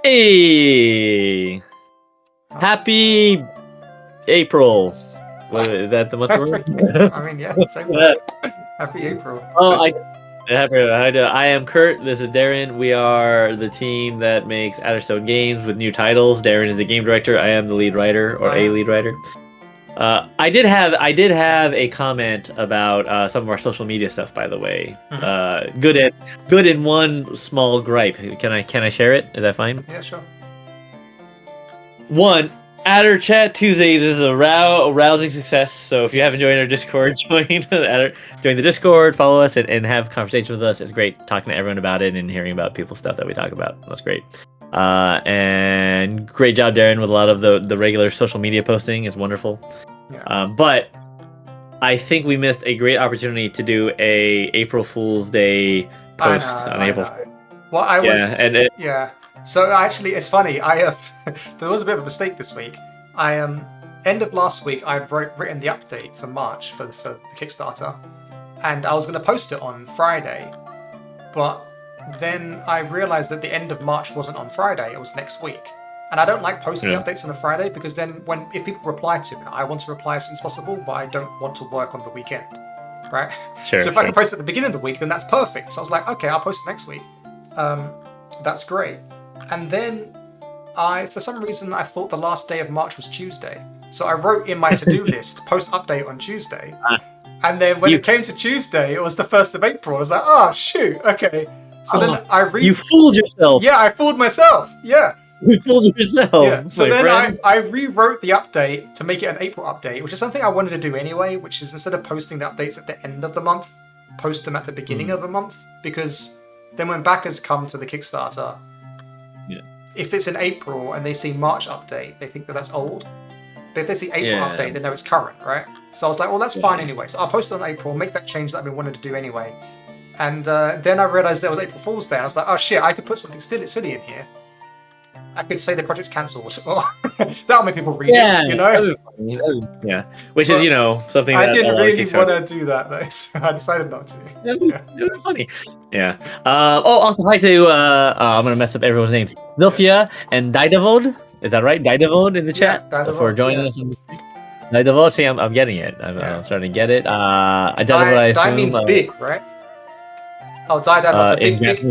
Hey! Nice. Happy April. Is that the month we're in? I mean, yeah, same word. Happy April. I am Kurt. This is Deren. We are the team that makes Otherworld games with new titles. Deren is the game director. I am the lead writer, or a lead writer. I did have a comment about some of our social media stuff, by the way. Good in one small gripe. Can I share it? Is that fine? Yeah, sure. One, Adder Chat Tuesdays is a rousing success. So if you haven't joined our Discord, join the Discord, follow us, and have conversations with us. It's great talking to everyone about it and hearing about people's stuff that we talk about. That's great. And great job, Deren, with a lot of the regular social media posting. It's wonderful. Yeah. But I think we missed a great opportunity to do a April Fool's Day post on April. Well, yeah. So actually, it's funny. There was a bit of a mistake this week. End of last week, I'd written the update for March for the Kickstarter, and I was going to post it on Friday, but then I realized that the end of March wasn't on Friday; it was next week. And I don't like posting updates on a Friday because then if people reply to me, I want to reply as soon as possible, but I don't want to work on the weekend, right? Sure, so if I can post it at the beginning of the week, then that's perfect. So I was like, okay, I'll post it next week. That's great. And then for some reason, I thought the last day of March was Tuesday. So I wrote in my to-do list, post update on Tuesday. And then when it came to Tuesday, it was the 1st of April. I was like, oh, shoot, okay. So then You fooled yourself. Yeah, I fooled myself. Yeah. You fooled yourself. Yeah. So then I rewrote the update to make it an April update, which is something I wanted to do anyway, which is instead of posting the updates at the end of the month, post them at the beginning of the month. Because then when backers come to the Kickstarter, if it's in April and they see March update, they think that that's old. But if they see April update, they know it's current, right? So I was like, well, that's fine anyway. So I'll post it on April, make that change that I've been wanting to do anyway. And then I realized there was April Fool's Day, and I was like, oh shit, I could put something silly in here. I could say the project's cancelled. That'll make people read it, you know? Which is, something I that didn't really want to do that, though, so I decided not to. It was funny. Yeah. Also, hi to, I'm going to mess up everyone's names. Zilfia and Didavod. Is that right? Didavod in the chat? For joining us. Didavod, see, I'm getting it. I'm starting to get it. Di means big, right? Oh, Didavod, so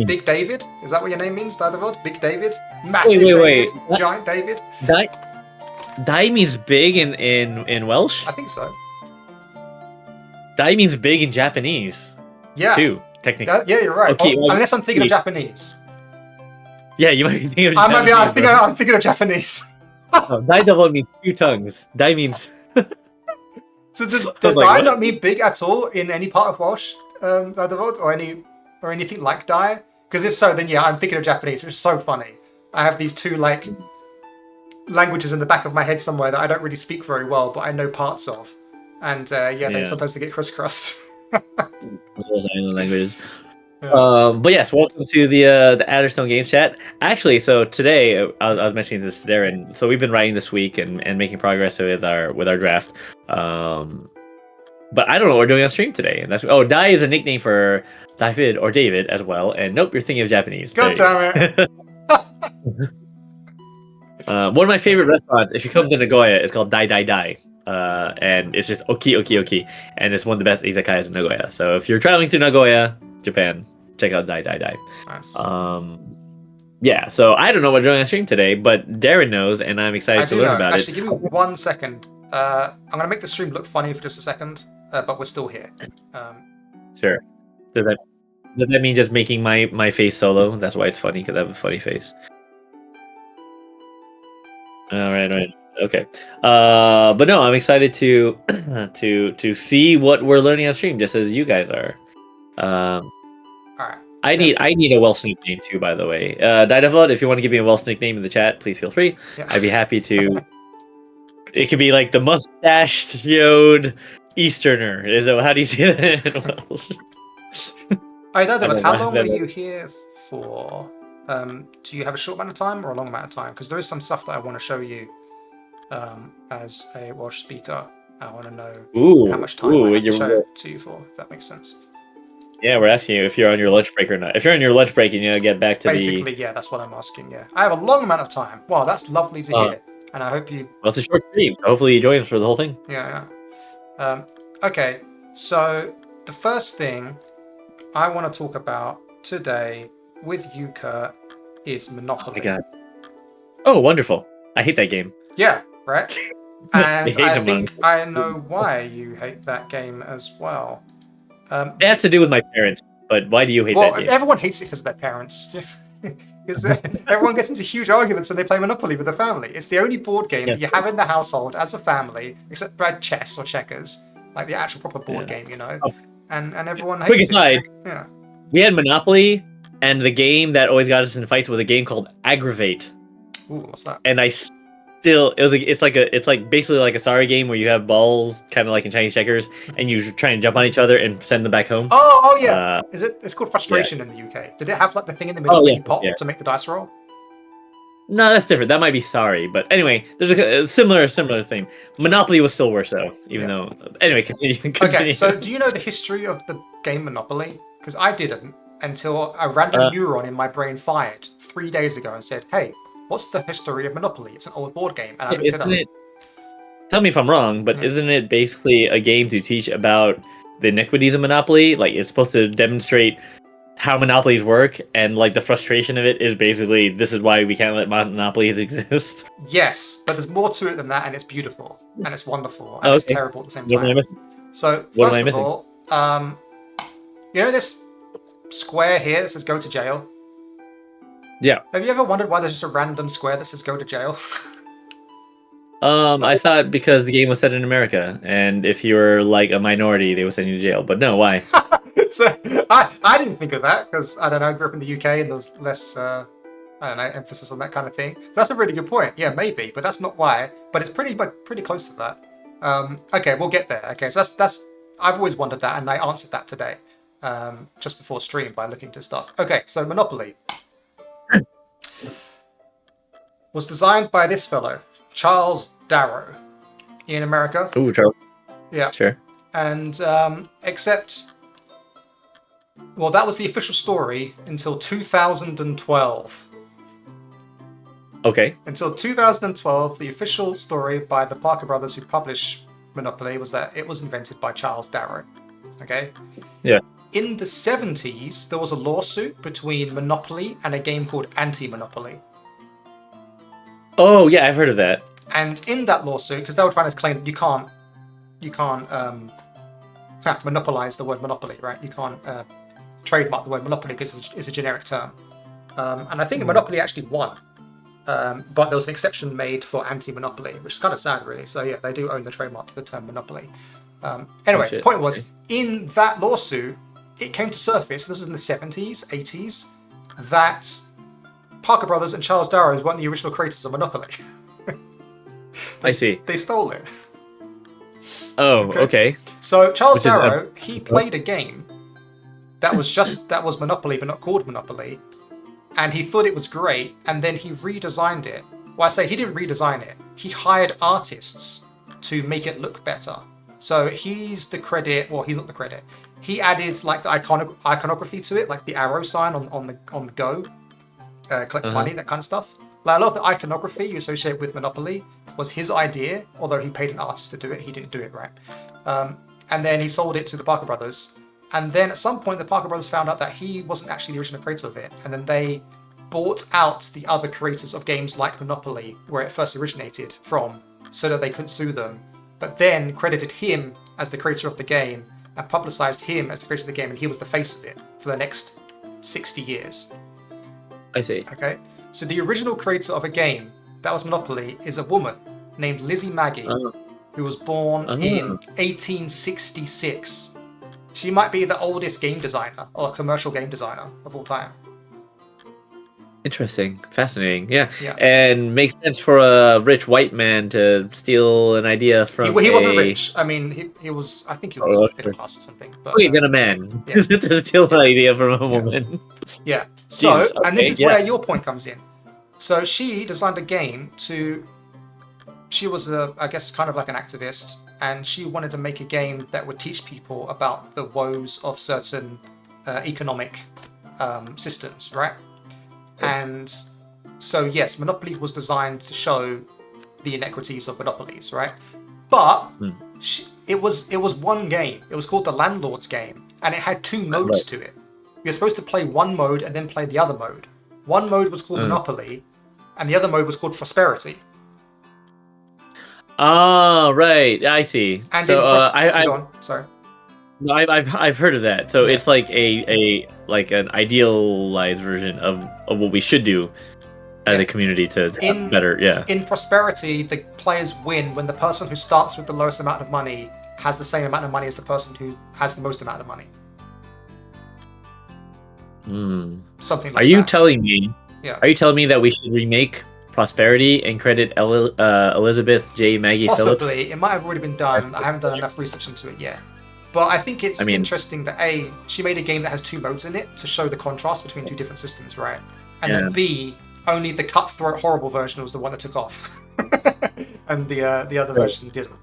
big David? Is that what your name means, Didavod? Big David? Massive David? Giant David? Di means big in Welsh? I think so. Di means big in Japanese. Yeah. Too, technically. Yeah, you're right. Okay, unless I'm thinking of Japanese. Yeah, you might be thinking of Japanese. I'm thinking of Japanese. Didavod means 2 tongues. Di means... So does Di not mean big at all in any part of Welsh, Didavod, or anything like Di? Because if so, then yeah, I'm thinking of Japanese, which is so funny. I have these 2 languages in the back of my head somewhere that I don't really speak very well, but I know parts of. And they sometimes they get crisscrossed. languages. But yes, welcome to the Adderstone Games Chat. Actually, so today I was mentioning this to Deren. So we've been writing this week and making progress with our draft. But I don't know what we're doing on stream today. And Dai is a nickname for David or David as well. And nope, you're thinking of Japanese. God damn it. One of my favorite restaurants, if you come to Nagoya, it's called Dai Dai Dai. And it's just oki. And it's one of the best izakayas in Nagoya. So if you're traveling through Nagoya, Japan, check out Dai Dai Dai. Nice. So I don't know what we're doing on stream today, but Deren knows, and I'm excited to learn about it. Actually, give me 1 second. I'm going to make the stream look funny for just a second, but we're still here. Sure. Does that mean just making my face solo? That's why it's funny, because I have a funny face. All right. Okay. But no, I'm excited to see what we're learning on stream, just as you guys are. All right. I need a Welsh nickname too, by the way. Didavod, if you want to give me a Welsh nickname in the chat, please feel free. Yeah. I'd be happy to. It could be like the mustached Easterner. How do you say that in Welsh? Didavod, how long were you here for? Do you have a short amount of time or a long amount of time? Because there is some stuff that I want to show you as a Welsh speaker. I want to know how much time I have to show it to you for, if that makes sense. Yeah, we're asking you if you're on your lunch break or not. If you're on your lunch break and you get back to Basically, yeah, that's what I'm asking. Yeah, I have a long amount of time. Wow, that's lovely to hear, and I hope you. Well, it's a short stream, so hopefully you join us for the whole thing. Yeah, yeah. Okay, so the first thing I want to talk about today with you, Kurt, is Monopoly. Oh my god. Oh, wonderful. I hate that game. Yeah, right? And hate I them think I know why you hate that game as well. It has to do with my parents, but why do you hate that game? Everyone hates it because of their parents. Because everyone gets into huge arguments when they play Monopoly with their family. It's the only board game that you have in the household as a family, except for chess or checkers, like the actual proper board game, you know? Oh. And everyone Quick hates aside, it. Yeah. we had Monopoly, and the game that always got us in fights was a game called Aggravate. Ooh, what's that? And it's like basically like a sorry game where you have balls, kind of like in Chinese checkers, and you try and jump on each other and send them back home. Oh yeah. It's called Frustration in the UK. Did it have like the thing in the middle that you pop to make the dice roll? No, that's different. That might be sorry, but anyway, there's a similar thing. Monopoly was still worse though, even though. Anyway, continue. Okay, so do you know the history of the game Monopoly? Because I didn't until a random neuron in my brain fired 3 days ago and said, "Hey, what's the history of Monopoly? It's an old board game." And I looked it up. Tell me if I'm wrong, but isn't it basically a game to teach about the iniquities of Monopoly? Like, it's supposed to demonstrate how monopolies work, and like the frustration of it is basically this is why we can't let monopolies exist. Yes, but there's more to it than that, and it's beautiful and it's wonderful and it's terrible at the same time. So first of all, you know this square here that says "Go to jail"? Yeah. Have you ever wondered why there's just a random square that says "Go to jail"? I thought because the game was set in America, and if you were like a minority, they would send you to jail. But no, why? So I didn't think of that because I don't know. I grew up in the UK and there was less I don't know emphasis on that kind of thing. So that's a really good point. Yeah, maybe, but that's not why. But it's pretty close to that. Okay, we'll get there. Okay, so that's I've always wondered that, and I answered that today, just before stream by looking to stuff. Okay, so Monopoly was designed by this fellow, Charles Darrow, in America. Ooh, Charles. Yeah. Sure. And well, that was the official story until 2012. Okay. Until 2012, the official story by the Parker brothers who published Monopoly was that it was invented by Charles Darrow. Okay? Yeah. In the 70s, there was a lawsuit between Monopoly and a game called Anti-Monopoly. Oh, yeah, I've heard of that. And in that lawsuit, because they were trying to claim that you can't monopolize the word monopoly, right? You can't trademark the word monopoly because it's a generic term. And I think Monopoly actually won. But there was an exception made for anti-monopoly, which is kind of sad, really. So yeah, they do own the trademark to the term monopoly. Anyway, point was, in that lawsuit, it came to surface, this was in the 70s, 80s, that Parker Brothers and Charles Darrow weren't the original creators of Monopoly. I see. They stole it. Oh, okay. So Charles Darrow, he played a game that was Monopoly, but not called Monopoly, and he thought it was great, and then he redesigned it. Well, I say he didn't redesign it. He hired artists to make it look better. So he's the credit. Well, he's not the credit. He added like the iconography to it, like the arrow sign on the go, collect money, that kind of stuff. Like a lot of the iconography you associate with Monopoly was his idea, although he paid an artist to do it. He didn't do it right. And then he sold it to the Parker Brothers. And then at some point, the Parker Brothers found out that he wasn't actually the original creator of it. And then they bought out the other creators of games like Monopoly, where it first originated from, so that they couldn't sue them. But then credited him as the creator of the game and publicized him as the creator of the game, and he was the face of it for the next 60 years. I see. Okay? So the original creator of a game that was Monopoly is a woman named Lizzie Maggie, who was born in 1866. She might be the oldest game designer or commercial game designer of all time. Interesting. Fascinating. Yeah. And makes sense for a rich white man to steal an idea from he wasn't rich. I mean, he was, I think he was middle class or something. But, then a man to steal an idea from a woman. Yeah. So, and this is where your point comes in. So she designed a game she was I guess kind of like an activist, and she wanted to make a game that would teach people about the woes of certain economic systems, right? And so, yes, Monopoly was designed to show the inequities of monopolies, right? But it was one game. It was called the Landlord's Game, and it had two modes to it. You're supposed to play one mode and then play the other mode. One mode was called Monopoly, and the other mode was called Prosperity. Oh, right. I see. And so, go on. Sorry. No, I've heard of that. So it's like like an idealized version of what we should do as a community to have better. Yeah. In Prosperity, the players win when the person who starts with the lowest amount of money has the same amount of money as the person who has the most amount of money. Something like that. Are you telling me? Yeah. Are you telling me that we should remake Prosperity and credit Elizabeth J. Maggie Phillips? Possibly. It might have already been done. I haven't done enough research into it yet. But I think it's interesting that A, she made a game that has two modes in it to show the contrast between two different systems, right? And then B, only the cutthroat horrible version was the one that took off. And the other version didn't.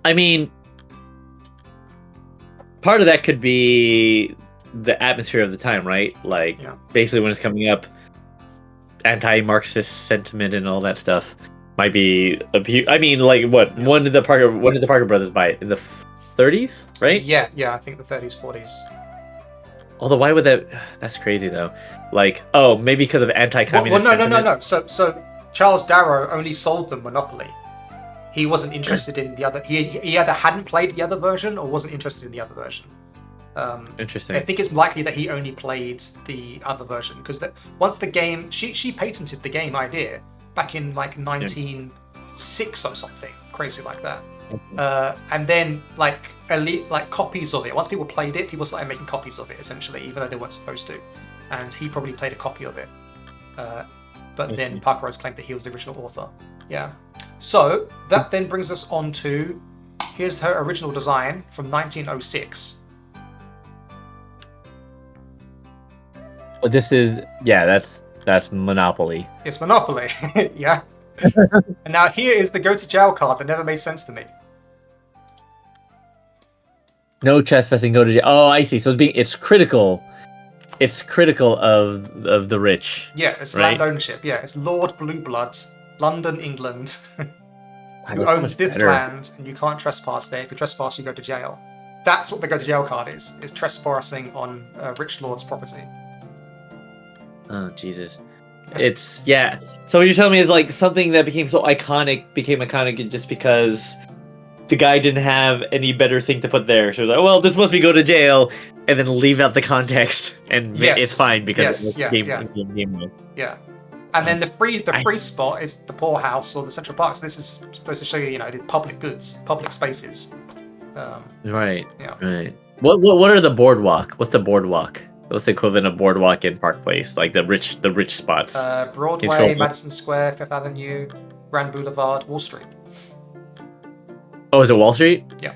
I mean, part of that could be the atmosphere of the time, right? Like, basically when it's coming up, anti-Marxist sentiment and all that stuff might be I mean, like, what? Yeah. When did the Parker brothers buy it? In the 30s, right? Yeah, I think the 30s, 40s. Although, why would that? That's crazy, though. Like, oh, maybe because of anti-communist. Well, no. So Charles Darrow only sold them Monopoly. He wasn't interested in the other. He either hadn't played the other version or wasn't interested in the other version. Interesting. I think it's likely that he only played the other version because once the game, she patented the game idea back in like 1906 or something crazy like that. And then like copies of it. Once people played it, people started making copies of it essentially, even though they weren't supposed to. And he probably played a copy of it. But then Parker Rose claimed that he was the original author. Yeah. So that then brings us on to here's her original design from 1906. Well, this is that's Monopoly. It's Monopoly, yeah. And now here is the go to jail card that never made sense to me. No trespassing, go to jail. Oh, I see. So it's critical. It's critical of the rich. Yeah, it's land ownership. Yeah, it's Lord Blueblood, London, England, who owns this land, and you can't trespass there. If you trespass, you go to jail. That's what the go to jail card is. It's trespassing on rich lord's property. Oh, Jesus. It's, So what you're telling me is like something that became iconic just because the guy didn't have any better thing to put there. So it was like, well, this must be go to jail, and then leave out the context, and it's fine because it's game. Yeah. And then the free spot is the poorhouse or the Central Park. So this is supposed to show you, the public goods, public spaces. Right. Yeah. Right. What are the boardwalk? What's the boardwalk? What's the equivalent of boardwalk in Park Place? Like the rich spots. Broadway, Madison Square, Fifth Avenue, Grand Boulevard, Wall Street. Oh, is it Wall Street? Yeah.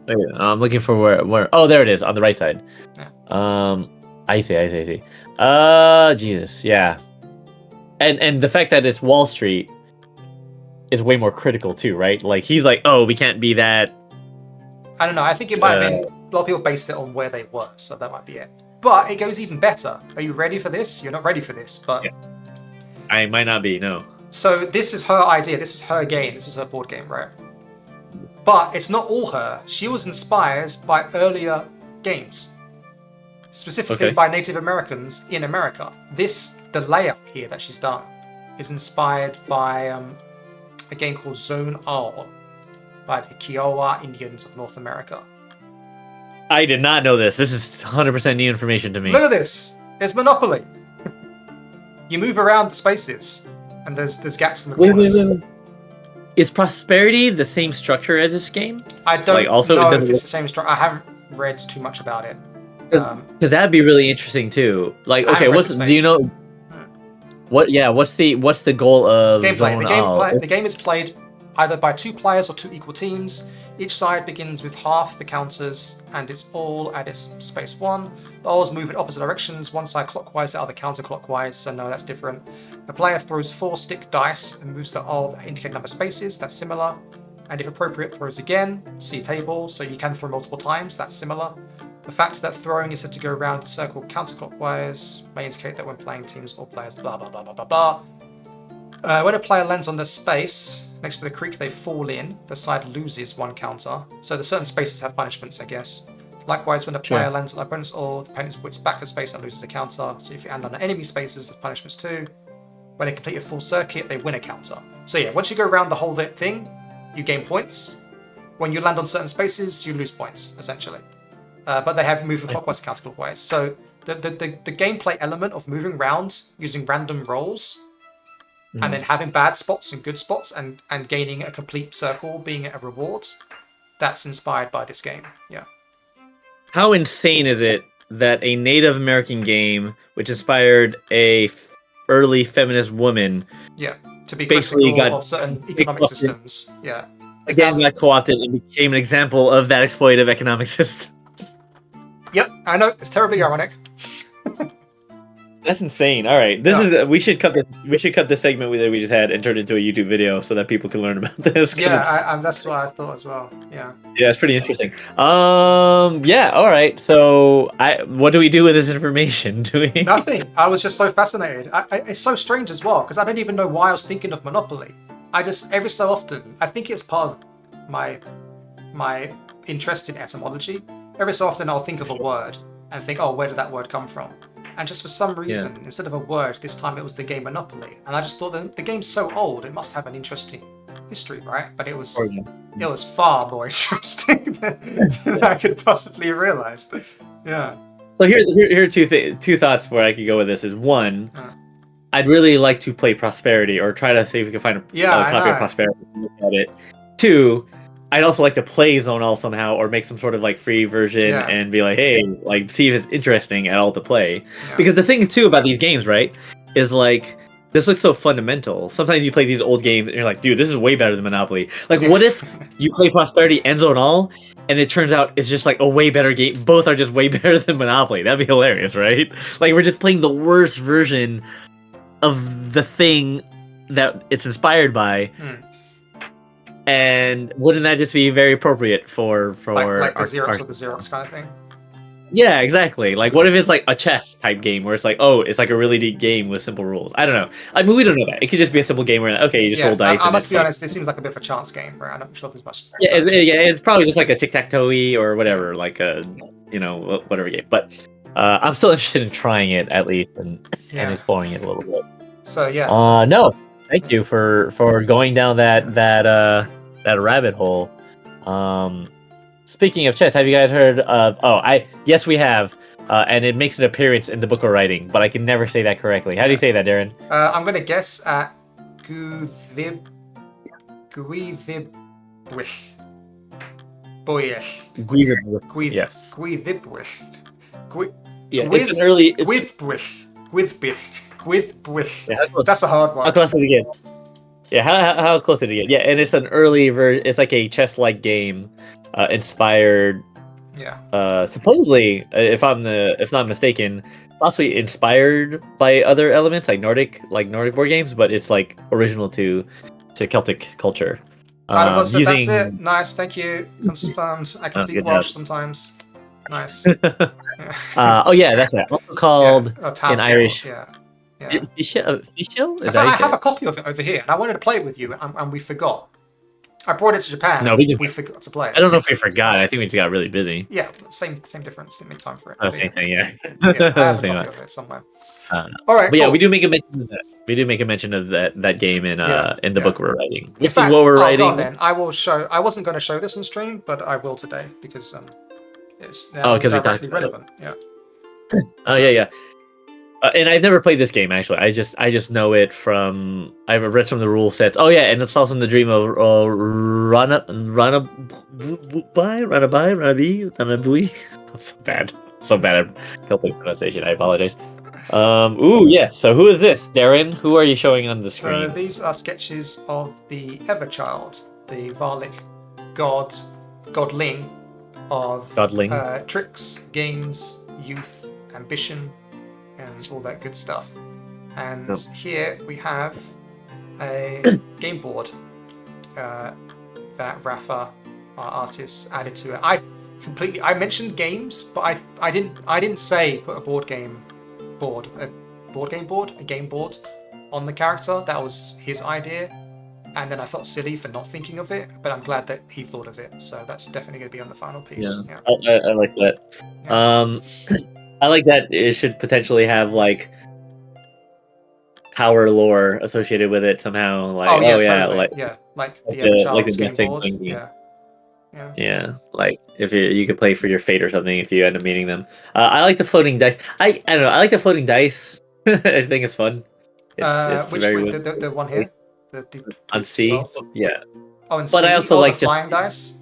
Oh, yeah. I'm looking for where. Oh, there it is on the right side. Yeah. I see. Jesus, yeah. And the fact that it's Wall Street is way more critical too, right? Like he's like, oh, we can't be that. I don't know. I think it might have been a lot of people based it on where they were, so that might be it. But it goes even better. Are you ready for this? You're not ready for this, but I might not be. No. So this is her idea. This was her game. This was her board game, right? But it's not all her. She was inspired by earlier games, specifically by Native Americans in America. The layout here that she's done is inspired by a game called Zone R by the Kiowa Indians of North America. I did not know this. This is 100% new information to me. Look at this. It's Monopoly. You move around the spaces, and there's gaps in the corners. Wait. Is Prosperity the same structure as this game? I don't know if it's the same structure. I haven't read too much about it. Because that'd be really interesting too. Like, okay, do you know? What's the goal of gameplay? The game is played either by 2 players or 2 equal teams. Each side begins with half the counters, and it's all at its space 1. The balls move in opposite directions, one side clockwise, the other counterclockwise, so no, that's different. The player throws 4 stick dice and moves the all that indicate number of spaces, that's similar. And if appropriate, throws again, see table, so you can throw multiple times, that's similar. The fact that throwing is said to go around the circle counterclockwise may indicate that when playing teams or players, blah blah blah blah blah blah. When a player lands on the space next to the creek they fall in, the side loses 1 counter. So the certain spaces have punishments, I guess. Likewise, when a player lands on the opponent's or the opponent's puts back a space and loses a counter. So if you land on enemy spaces, there's punishments too. When they complete a full circuit, they win a counter. So yeah, once you go around the whole thing, you gain points. When you land on certain spaces, you lose points, essentially. But they have moving clockwise and counterclockwise. So the gameplay element of moving around using random rolls and then having bad spots and good spots and gaining a complete circle being a reward, that's inspired by this game. Yeah. How insane is it that a Native American game, which inspired a early feminist woman, to be basically critical of certain economic systems. Yeah. Again, got co-opted and became an example of that exploitative economic system. Yep, I know. It's terribly ironic. That's insane. All right, we should cut this. We should cut this segment that we just had and turn it into a YouTube video so that people can learn about this. Yeah, that's what I thought as well. Yeah. Yeah, it's pretty interesting. Yeah. All right. So, what do we do with this information? Do we? Nothing. I was just so fascinated. It's so strange as well because I don't even know why I was thinking of Monopoly. I just every so often I think it's part of my interest in etymology. Every so often I'll think of a word and think, oh, where did that word come from? And just for some reason, instead of a word, this time it was the game Monopoly. And I just thought the game's so old, it must have an interesting history, right? But it was far more interesting than I could possibly realize. Yeah. So here are two thoughts where I could go with this. Is one, I'd really like to play Prosperity or try to see if we can find a copy of Prosperity and look at it. Two, I'd also like to play Zonal somehow or make some sort of like free version and be like, hey, like see if it's interesting at all to play. Yeah. Because the thing too about these games, right, is like this looks so fundamental. Sometimes you play these old games and you're like, dude, this is way better than Monopoly. Like, what if you play Prosperity and Zonal and it turns out it's just like a way better game? Both are just way better than Monopoly. That'd be hilarious, right? Like we're just playing the worst version of the thing that it's inspired by. And wouldn't that just be very appropriate for like the Xerox of the Xerox kind of thing? Yeah, exactly. Like, what if it's like a chess type game where it's like, oh, it's like a really deep game with simple rules? I don't know. I mean, we don't know that. It could just be a simple game where you just roll dice. I must be honest. This seems like a bit of a chance game, right? I'm not sure there's much. It's probably just like a tic-tac-toe or whatever, like a whatever game. But I'm still interested in trying it at least and exploring it a little bit. So yeah. No. Thank you for going down that rabbit hole. Speaking of chess, have you guys heard of? Yes, we have, and it makes an appearance in the book we're writing, but I can never say that correctly. How do you say that, Deren? I'm gonna guess at Guithibwish. Yes. Guithibwish. It's an early. Guithibwish. That's a hard one. How close did it get? Yeah, how close did it get? Yeah, and it's an early version. It's like a chess-like game, inspired. Yeah. Supposedly, if I'm not mistaken, possibly inspired by other elements like Nordic board games, but it's like original to Celtic culture. That's it. Nice, thank you. Confirmed. I can speak Welsh sometimes. Nice. That's it. Also called in Irish. Yeah. Fischl? I have a copy of it over here, and I wanted to play it with you, and we forgot. I brought it to Japan. No, we forgot to play it. I don't know if we forgot. I think we just got really busy. Yeah, same difference. Didn't make time for it. Oh, same thing, yeah. I have a copy of it somewhere. All right, but cool. We do make a mention of that. We do make a mention of that game in the book we're writing. Which is what we're writing. On, then. I will show. I wasn't going to show this on stream, but I will today because it's now directly relevant. Yeah. Oh yeah. And I've never played this game actually. I just know it from I've read some of the rule sets. Oh yeah, and it's also in the dream of Ranabi. I'm so bad at Celtic pronunciation. I apologize. So who is this, Deren? Who are you showing on the screen? So these are sketches of the Everchild, the Varlic godling of tricks, games, youth, ambition, and all that good stuff. And here we have a game board that Rafa, our artist, added to it. completely. I mentioned games, but I didn't say put a game board on the character. That was his idea, and then I felt silly for not thinking of it. But I'm glad that he thought of it. So that's definitely going to be on the final piece. Yeah, I like that. Yeah. I like that it should potentially have like power lore associated with it somehow. Like, totally. Like the Ever Child's game board. Yeah, like if you could play for your fate or something if you end up meeting them. I like the floating dice. I don't know. I like the floating dice. I think it's fun. It's which very the one here, the on C. 12? Yeah. Oh, and but I also like the flying dice.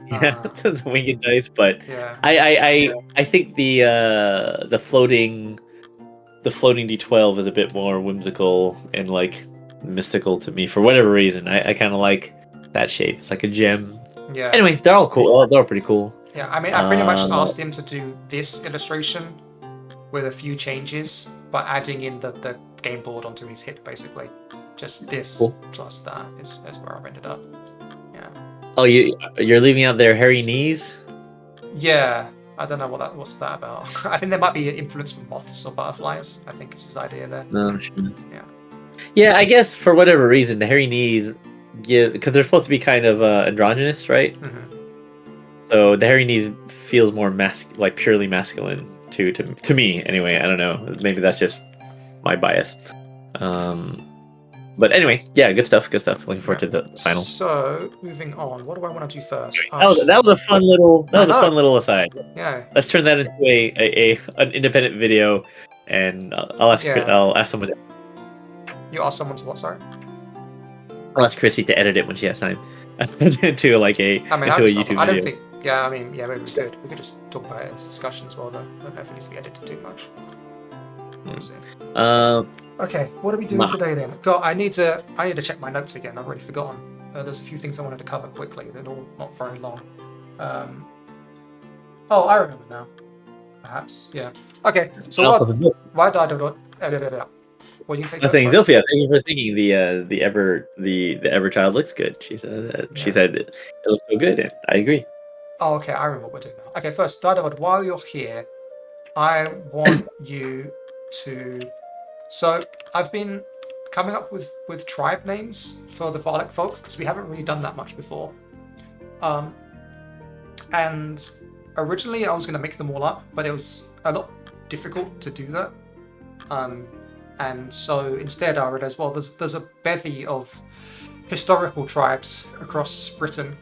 Yeah, the winged dice. But yeah, I think the floating D12 is a bit more whimsical and like mystical to me for whatever reason. I kind of like that shape. It's like a gem. Yeah. Anyway, they're all cool. They're all pretty cool. Yeah, I mean, I pretty much asked him to do this illustration with a few changes, but adding in the game board onto his hip, basically. Just this plus that is where I've ended up. Yeah. Oh, you're leaving out their hairy knees? Yeah, I don't know what's that about. I think there might be an influence from moths or butterflies. I think it's his idea there. No, sure. Yeah. Yeah, I guess for whatever reason, the hairy knees give because they're supposed to be kind of androgynous, right? Mm-hmm. So the hairy knees feels more like purely masculine to me anyway. I don't know. Maybe that's just my bias. But anyway, yeah, good stuff. Good stuff. Looking forward to the final. So moving on, what do I want to do first? That was a fun little aside. Yeah. Let's turn that into an independent video, and I'll ask someone. You ask someone to what? Sorry. I'll ask Chrissy to edit it when she has time into like a YouTube video. I don't think. Yeah, I mean, yeah, maybe we could. We could just talk about it as discussion as well, though. I don't know if it needs to be edited too much. We'll see. Okay, what are we doing today then? God, I need to check my notes again. I've already forgotten. There's a few things I wanted to cover quickly. They're all not very long. I remember now. Perhaps, yeah. Okay, so why did I do it? Well, you can take I was saying, Zilphia, thank you for thinking the Ever Child looks good. She said it looks so good, and I agree. Oh, okay, I remember what we're doing now. Okay, first, Didod, while you're here, I want you to. So I've been coming up with tribe names for the Valak folk because we haven't really done that much before. And originally I was going to make them all up, but it was a lot difficult to do that. And so instead I realized, well, there's a bevy of historical tribes across Britain,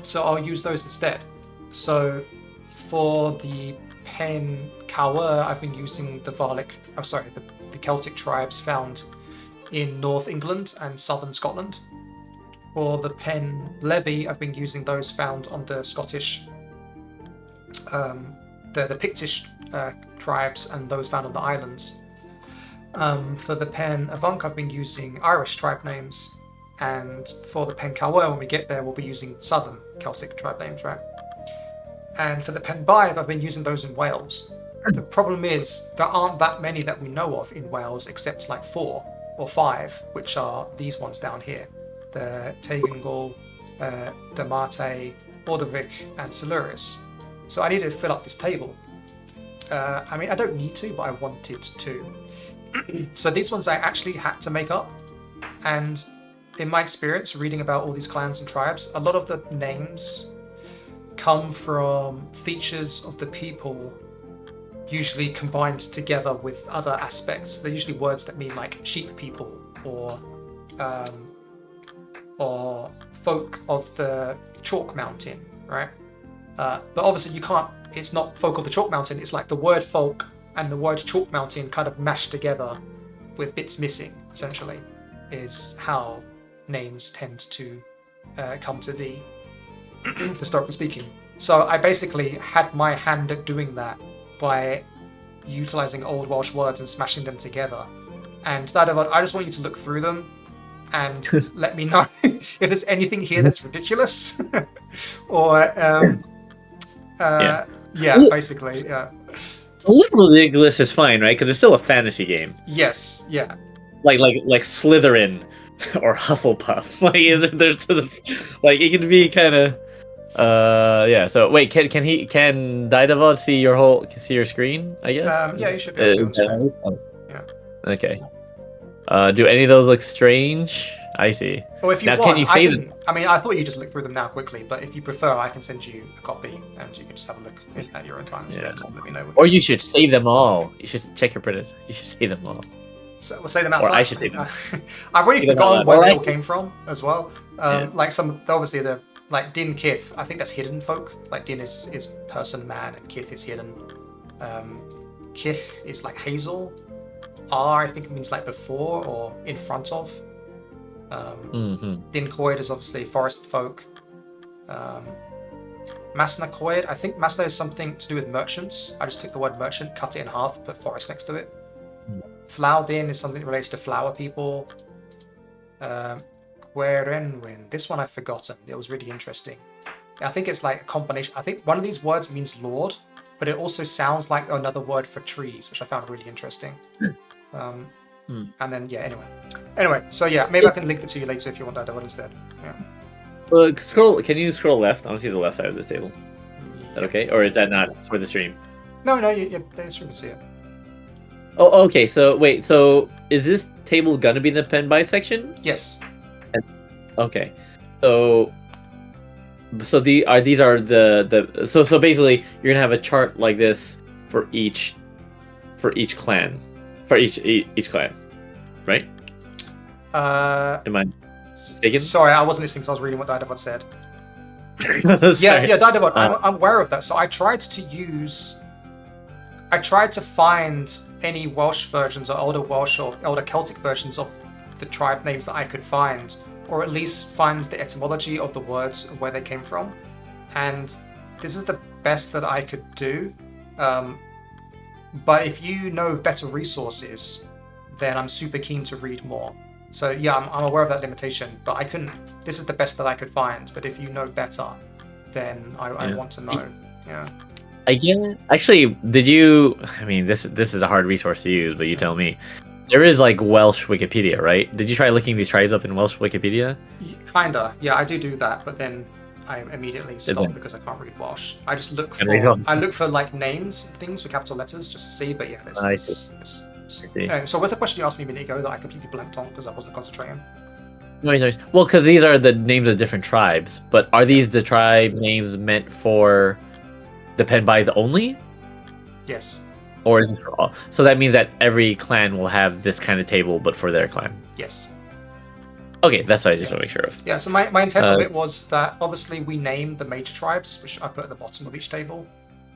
so I'll use those instead. So for the Pen Cower, I've been using the the Celtic tribes found in North England and southern Scotland. For the Pen Levy, I've been using those found on the Scottish, the Pictish tribes and those found on the islands. For the Pen Avunk, I've been using Irish tribe names, and for the Pen Cower, when we get there, we'll be using southern Celtic tribe names, right? And for the Pen Baith, I've been using those in Wales. The problem is there aren't that many that we know of in Wales, except like 4 or 5, which are these ones down here: the Tegungol, the Mate, Ordovic, and Siluris. So I need to fill up this table. I mean, I don't need to, but I wanted to. So these ones I actually had to make up, and in my experience reading about all these clans and tribes, a lot of the names come from features of the people, usually combined together with other aspects. They're usually words that mean like sheep people or folk of the Chalk Mountain, right? But obviously you can't, it's not folk of the Chalk Mountain, it's like the word folk and the word Chalk Mountain kind of mashed together with bits missing, essentially, is how names tend to come to be, historically speaking. So I basically had my hand at doing that by utilizing Old Welsh words and smashing them together. And I just want you to look through them and let me know if there's anything here that's ridiculous. Or, basically, yeah. A little ridiculous is fine, right? Because it's still a fantasy game. Yes, yeah. Like Slytherin or Hufflepuff. Like there's like it can be kind of Yeah. So wait, can Didavod see your screen? I guess. Yeah, you should be able to on screen. Yeah. Okay. Do any of those look strange? I see. Or if you Now, can you want, I save can. I mean, I thought you just look through them now quickly, but if you prefer, I can send you a copy and you can just have a look at your own time instead. Yeah. Let me know. Or you should save them all. You should check your printed. You should save them all. So we'll say them Or outside. I should save them. I've already Save them forgotten out where loud. they Or all came from as well. Like some, obviously the like Din Kith. I think that's hidden folk. Like Din is person man and Kith is hidden. Kith is like Hazel. R I think it means like before or in front of. Din Koid is obviously forest folk. Masna Koid, I think Masna is something to do with merchants. I just took the word merchant, cut it in half, put forest next to it. Flower Din is something related to flower people. Querenwin, this one I've forgotten. It was really interesting. I think it's like a combination. I think one of these words means lord, but it also sounds like another word for trees, which I found really interesting. And then, yeah, anyway, so yeah, maybe I can link it to you later if you want that one instead. Yeah. Well, can you scroll left? I want to see the left side of this table. Is that okay? Or is that not for the stream? No, the stream can see it. Oh, okay. So wait, so is this table gonna be in the pen by section? Yes. Okay. So these are the so basically you're gonna have a chart like this for each clan. For each clan. Right? Am I mistaken? Sorry, I wasn't listening because I was reading what Didavod said. yeah, Didavod, I'm aware of that. So I tried to find any Welsh versions or older Welsh or older Celtic versions of the tribe names that I could find, or at least find the etymology of the words and where they came from. And this is the best that I could do. But if you know of better resources, then I'm super keen to read more. So yeah, I'm aware of that limitation, but I couldn't. This is the best that I could find. But if you know better, then I want to know. Yeah. Again, actually, did you? I mean, this is a hard resource to use, but you tell me. There is like Welsh Wikipedia, right? Did you try looking these tribes up in Welsh Wikipedia? Kinda. Yeah, I do that, but then I immediately stop because I can't read Welsh. I just look for like names and things with capital letters just to see. But yeah, let's see. So what's the question you asked me a minute ago that I completely blanked on because I wasn't concentrating? No worries. Well, because these are the names of different tribes, but are these the tribe names meant for the Penbys only? Yes. Or is it for all? So that means that every clan will have this kind of table, but for their clan. Yes. Okay, that's what I just want to make sure of. Yeah, so my intent of it was that obviously we name the major tribes, which I put at the bottom of each table,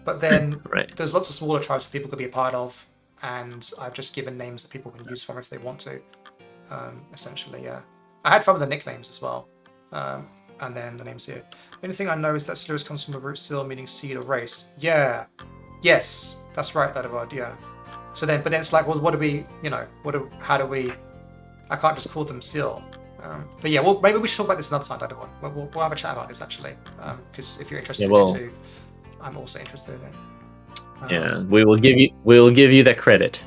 but then there's lots of smaller tribes that people could be a part of, and I've just given names that people can use from if they want to. Essentially, yeah. I had fun with the nicknames as well, and then the names here. The only thing I know is that Slurus comes from the root Sil, meaning seed or race. Yeah. Yes, that's right, that word, yeah. So then, but then it's like, well, what do we, how do we, I can't just call them Sil. But yeah, well, maybe we should talk about this another time, Didavod. We'll have a chat about this actually, because if you're interested in it too, I'm also interested in it. Yeah, we will give you that credit.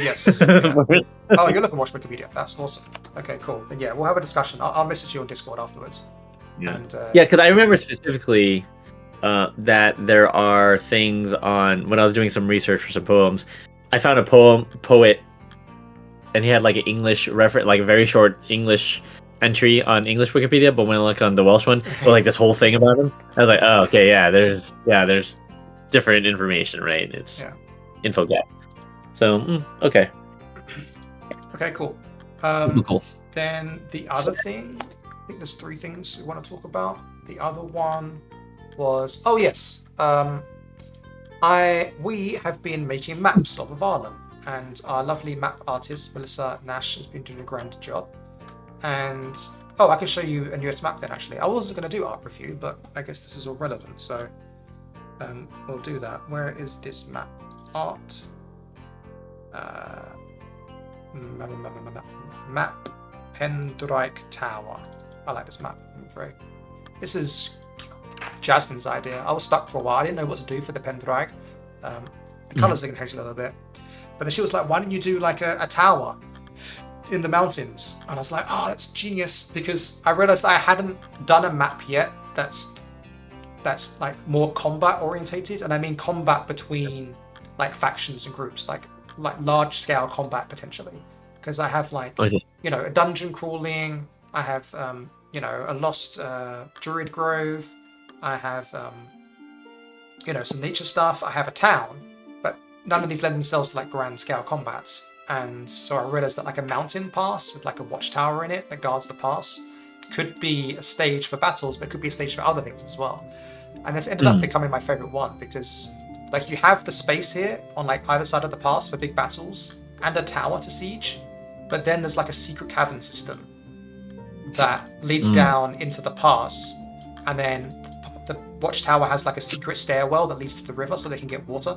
Yes. Yeah. Oh, you're looking at Watch Wikipedia. That's awesome. Okay, cool. Then yeah, we'll have a discussion. I'll message you on Discord afterwards. Yeah. Because I remember specifically that there are things on when I was doing some research for some poems. I found a poet, and he had like an English reference, like a very short English entry on English Wikipedia. But when I look on the Welsh one, it was like this whole thing about him. I was like, oh, okay, there's different information, right? It's info gap. So okay. Okay, cool. Cool. Then the other thing, I think there's 3 things we want to talk about. The other one was, oh yes, we have been making maps of Avalon, and our lovely map artist Melissa Nash has been doing a grand job. And I can show you a newest map then. Actually, I wasn't going to do art review, but I guess this is all relevant, so we'll do that. Where is this map? Art. Map Pendraic Tower. I like this map. I'm afraid. This is Jasmine's idea. I was stuck for a while. I didn't know what to do for the Pendraic. The colours are going to change a little bit. But then she was like, why don't you do like a tower in the mountains? And I was like, oh, that's genius. Because I realised I hadn't done a map yet that's that's like more combat orientated, and I mean combat between like factions and groups, like large scale combat potentially. Because I have like a dungeon crawling, I have a lost druid grove, I have some nature stuff, I have a town, but none of these lend themselves to like grand scale combats. And so I realized that like a mountain pass with like a watchtower in it that guards the pass could be a stage for battles, but it could be a stage for other things as well. And this ended up becoming my favorite one because like you have the space here on like either side of the pass for big battles and a tower to siege, but then there's like a secret cavern system that leads down into the pass, and then the watchtower has like a secret stairwell that leads to the river so they can get water.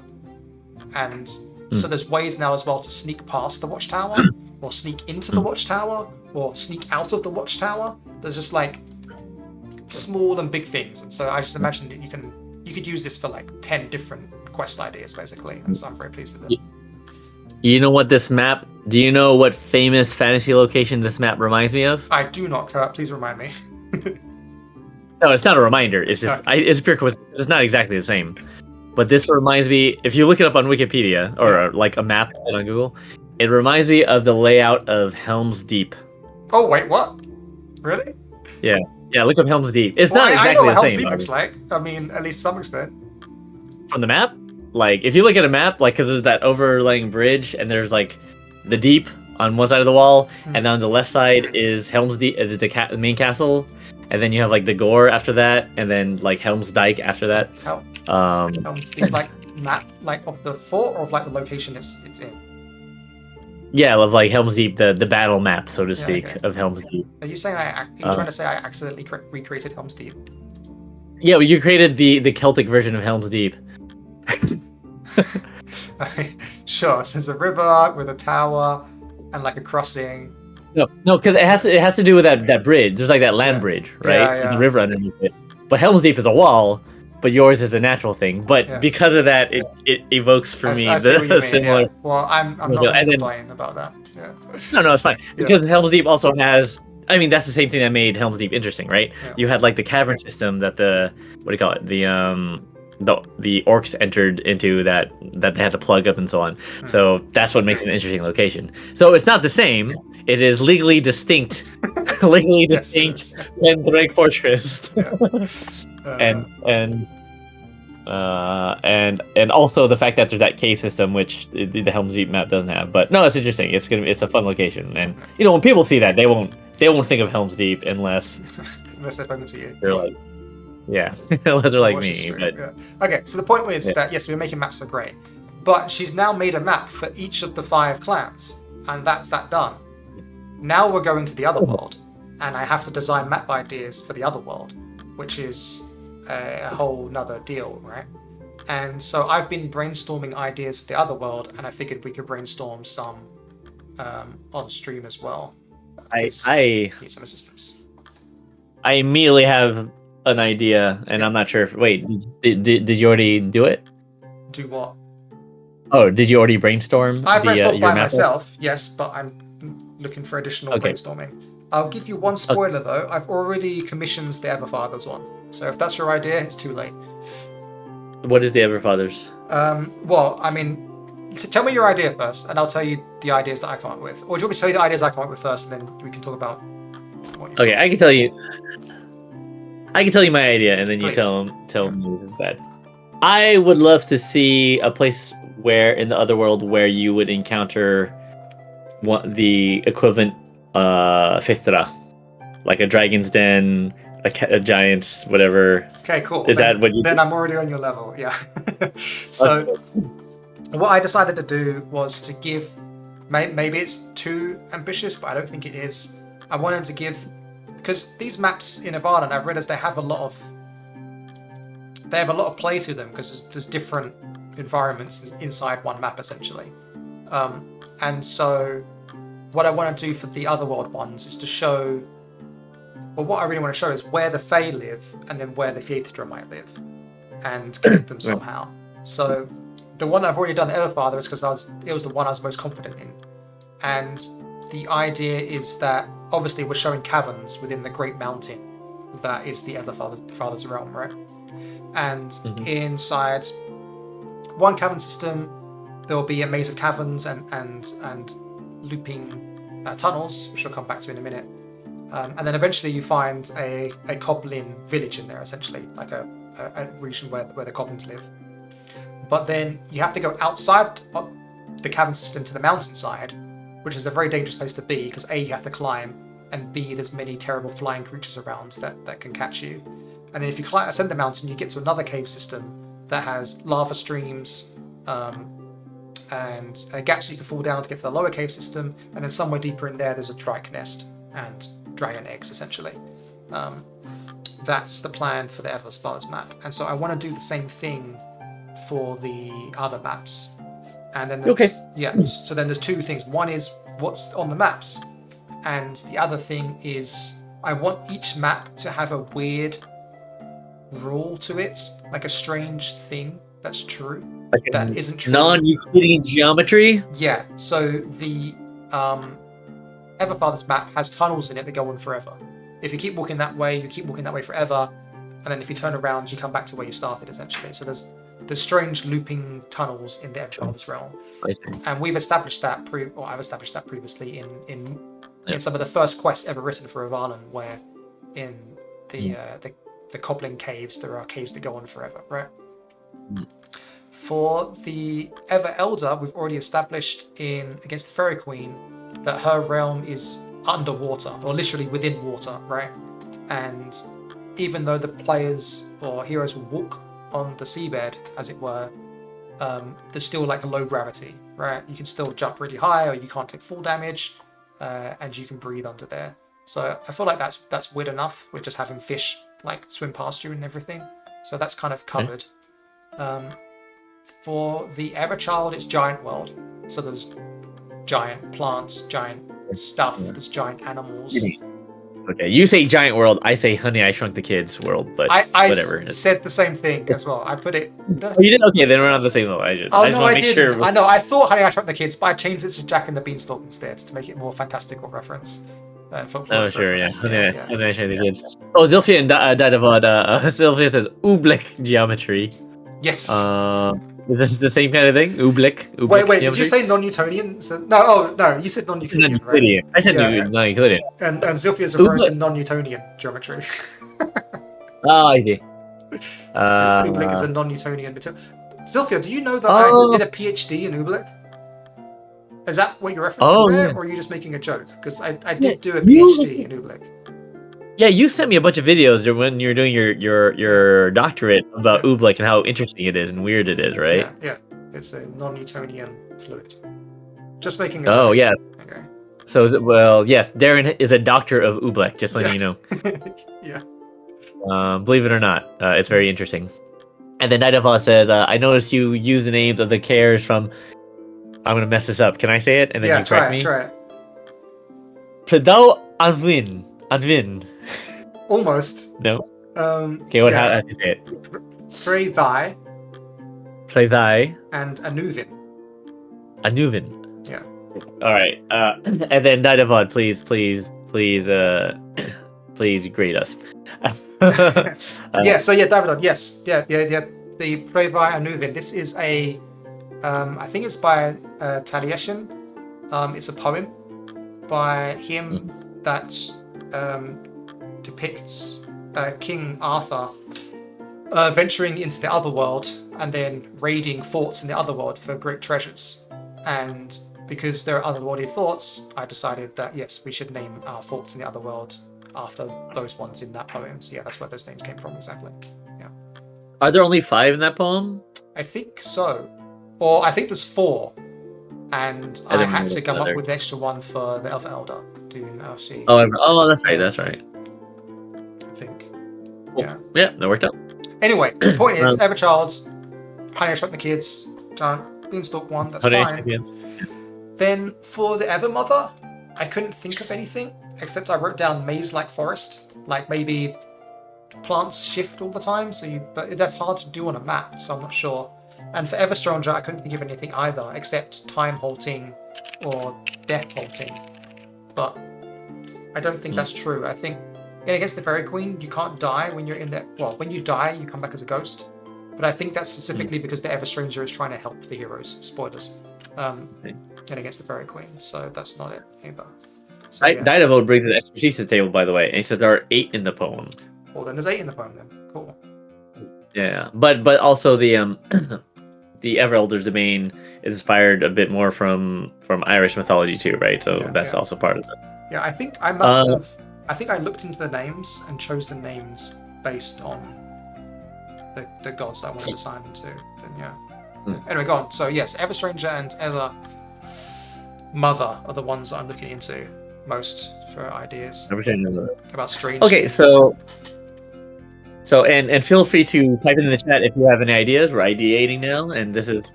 And so there's ways now as well to sneak past the watchtower, or sneak into the watchtower, or sneak out of the watchtower. There's just like small and big things, and so I just imagined that you could use this for like 10 different quest ideas basically, and so I'm very pleased with it. You know what this map? Do you know what famous fantasy location this map reminds me of? I do not, Kurt. Please remind me. No, it's not a reminder. It's just it's pure coincidence. It's not exactly the same. But this reminds me, if you look it up on Wikipedia or like a map on Google, it reminds me of the layout of Helm's Deep. Oh wait, what? Really? Yeah, look up Helm's Deep. It's not exactly I know what the Helm's same. Deep looks like. I mean, at least some extent. From the map? Like, if you look at a map, like, because there's that overlaying bridge, and there's, like, the deep on one side of the wall, and on the left side is Helm's Deep, is it the main castle, and then you have, like, the Gore after that, and then, like, Helm's Dyke after that. Helm's Deep, like, map, like, of the fort, or of, like, the location it's in? Yeah, of, like, Helm's Deep, the battle map, so to speak, of Helm's Deep. Are you saying are you trying to say I accidentally recreated Helm's Deep? Yeah, well, you created the Celtic version of Helm's Deep. Sure, there's a river with a tower and like a crossing. No, because it has to do with that bridge. There's like that land bridge, right? Yeah. The river underneath it. But Helm's Deep is a wall, but yours is a natural thing. But because of that, it evokes for me the similar. Yeah. Well, I'm not complaining about that. Yeah. No, it's fine because Helm's Deep also has. I mean, that's the same thing that made Helm's Deep interesting, right? Yeah. You had like the cavern system that the the orcs entered into that they had to plug up and so on. So that's what makes it an interesting location. So it's not the same. It is legally distinct. Yes. Pendrake Fortress. And also the fact that there's that cave system, which the Helm's Deep map doesn't have. But no, it's interesting. It's a fun location, and when people see that, they won't think of Helm's Deep unless they've spoken to you. They're like. Yeah, unless they're like me. But... Yeah. Okay, so the point is that yes, we're making maps are great, but she's now made a map for each of the 5 clans, and that's that done. Now we're going to the Otherworld, and I have to design map ideas for the Otherworld, which is a whole nother deal, right? And so I've been brainstorming ideas for the Otherworld, and I figured we could brainstorm some on stream as well. I need some assistance. I immediately have an idea, and I'm not sure if did you already do it? Do what? Oh, did you already brainstorm? I brainstormed by myself, yes, but I'm looking for additional brainstorming. I'll give you one spoiler though. I've already commissioned the Everfathers one, so if that's your idea, it's too late. What is the Everfathers? Well, I mean, tell me your idea first, and I'll tell you the ideas that I come up with. Or do you want me to tell you the ideas I come up with first, and then we can talk about what you think? I can tell you. I can tell you my idea, and then you tell me that. I would love to see a place where in the Otherworld where you would encounter the equivalent Fithra, like a dragon's den, a giant's whatever. Okay, cool. Is that what you? Then I'm already on your level. Yeah. So what I decided to do was to give. Maybe it's too ambitious, but I don't think it is. I wanted to give. Because these maps in Ivarden, I've realized they have a lot of play to them because there's different environments inside one map essentially, and so what I want to do for the Otherworld ones is to show. Well, what I really want to show is where the Fae live and then where the Fithra might live, and connect them somehow. So the one I've already done, Everfather, is because it was the one I was most confident in, and the idea is that. Obviously, we're showing caverns within the Great Mountain that is the Everfather's realm, right? and inside one cavern system, there will be a maze of caverns and looping tunnels, which I'll come back to in a minute. And then eventually you find a goblin village in there, essentially, like a region where the goblins live. But then you have to go outside of the cavern system to the mountainside, which is a very dangerous place to be, because A, you have to climb, and B, there's many terrible flying creatures around that can catch you. And then if you ascend the mountain, you get to another cave system that has lava streams, and gaps you can fall down to get to the lower cave system, and then somewhere deeper in there there's a drake nest and dragon eggs, essentially. That's the plan for the Everspar's map, and so I want to do the same thing for the other maps. And then so then there's two things. One is what's on the maps, and the other thing is I want each map to have a weird rule to it, like a strange thing that's true. Like that isn't true. Non-Euclidean geometry? Yeah, so the Everfather's map has tunnels in it that go on forever. If you keep walking that way, you keep walking that way forever, and then if you turn around, you come back to where you started, essentially. So there's strange looping tunnels in the Everfather's realm. And we've established that, I've established that previously in some of the first quests ever written for Avalon, where in the Goblin caves, there are caves that go on forever, right? For the Ever Elder, we've already established against the Fairy Queen that her realm is underwater, or literally within water, right? And even though the players or heroes will walk on the seabed, as it were, there's still like a low gravity, right? You can still jump really high, or you can't take full damage, and you can breathe under there. So I feel like that's weird enough with just having fish like swim past you and everything. So that's kind of covered. For the Everchild, it's giant world. So there's giant plants, giant stuff, there's giant animals. Okay, you say giant world, I say Honey, I Shrunk the Kids world, but I whatever. Said the same thing as well. I put it... Oh, you did? Okay, then we're on the same level. I just want to make sure. I know, I thought Honey, I Shrunk the Kids, but I changed it to Jack and the Beanstalk instead to make it more fantastical reference. Oh, sure, yeah. Honey, I Shrunk the Kids. Oh, Zilphia and Dadavad, Zilphia says Oobleck geometry. Yes. Is this the same kind of thing? Oobleck? Wait, did you say non-Newtonian? No, you said non-Euclidean, right? I said non-Euclidean. And Zilphia is referring to non-Newtonian geometry. I see. Oobleck is a non-Newtonian material. Zilphia, do you know that I did a PhD in Oobleck? Is that what you're referencing there, or are you just making a joke? Because I did do a PhD in Oobleck. Yeah, you sent me a bunch of videos when you were doing your doctorate about Oobleck and how interesting it is and weird it is, right? Yeah. It's a non-Newtonian fluid. Just making a joke. Oh, yeah. Okay. So, yes, Deren is a doctor of Oobleck, just letting you know. Yeah. Believe it or not, it's very interesting. And then Nightfall says, I noticed you use the names of the cares from... I'm going to mess this up. Can I say it? And then you correct me? Try it. Pledau Anvin. Almost. No. Okay, how do you say it? Pray thy. And Anuvin. Yeah. All right. And then Nightavad, please grade us. Davidon. Yes. Yeah. The Pray thy Anuvin. This is a. I think it's by Taliesin. It's a poem by him that depicts King Arthur venturing into the Otherworld and then raiding forts in the Otherworld for great treasures. And because there are otherworldly thoughts, I decided that yes, we should name our forts in the Otherworld after those ones in that poem. So yeah, that's where those names came from exactly. Yeah. Are there only 5 in that poem? I think so. Or I think there's 4. And I had to come up with an extra one for the Elder. Oh, that's right. I think. Cool. Yeah, that worked out. Anyway, the point is, Everchild, Honey, I Shrunk the Kids, Giant Beanstalk 1, that's fine. Then for the Evermother, I couldn't think of anything, except I wrote down maze-like forest. Like maybe plants shift all the time, but that's hard to do on a map, so I'm not sure. And for Everstranger, I couldn't think of anything either, except time halting or death halting. But I don't think that's true. I think against the Fairy Queen, you can't die when you're in there. Well, when you die, you come back as a ghost. But I think that's specifically because the Everstranger is trying to help the heroes. Spoilers. And against the Fairy Queen, so that's not it either. So, yeah. Dynavolt brings an expertise to the table, by the way, and he said there are 8 in the poem. Well, then there's 8 in the poem then. Cool. Yeah, but also the the Everelder's domain is inspired a bit more from Irish mythology too, right? So that's also part of it. Yeah, I think I must have. I think I looked into the names and chose the names based on the gods that I wanted to assign them to. Then yeah. Anyway, go on. So yes, Everstranger and Ether Mother are the ones that I'm looking into most for ideas about strange. Okay, things. so and feel free to type it in the chat if you have any ideas. We're ideating now, and this is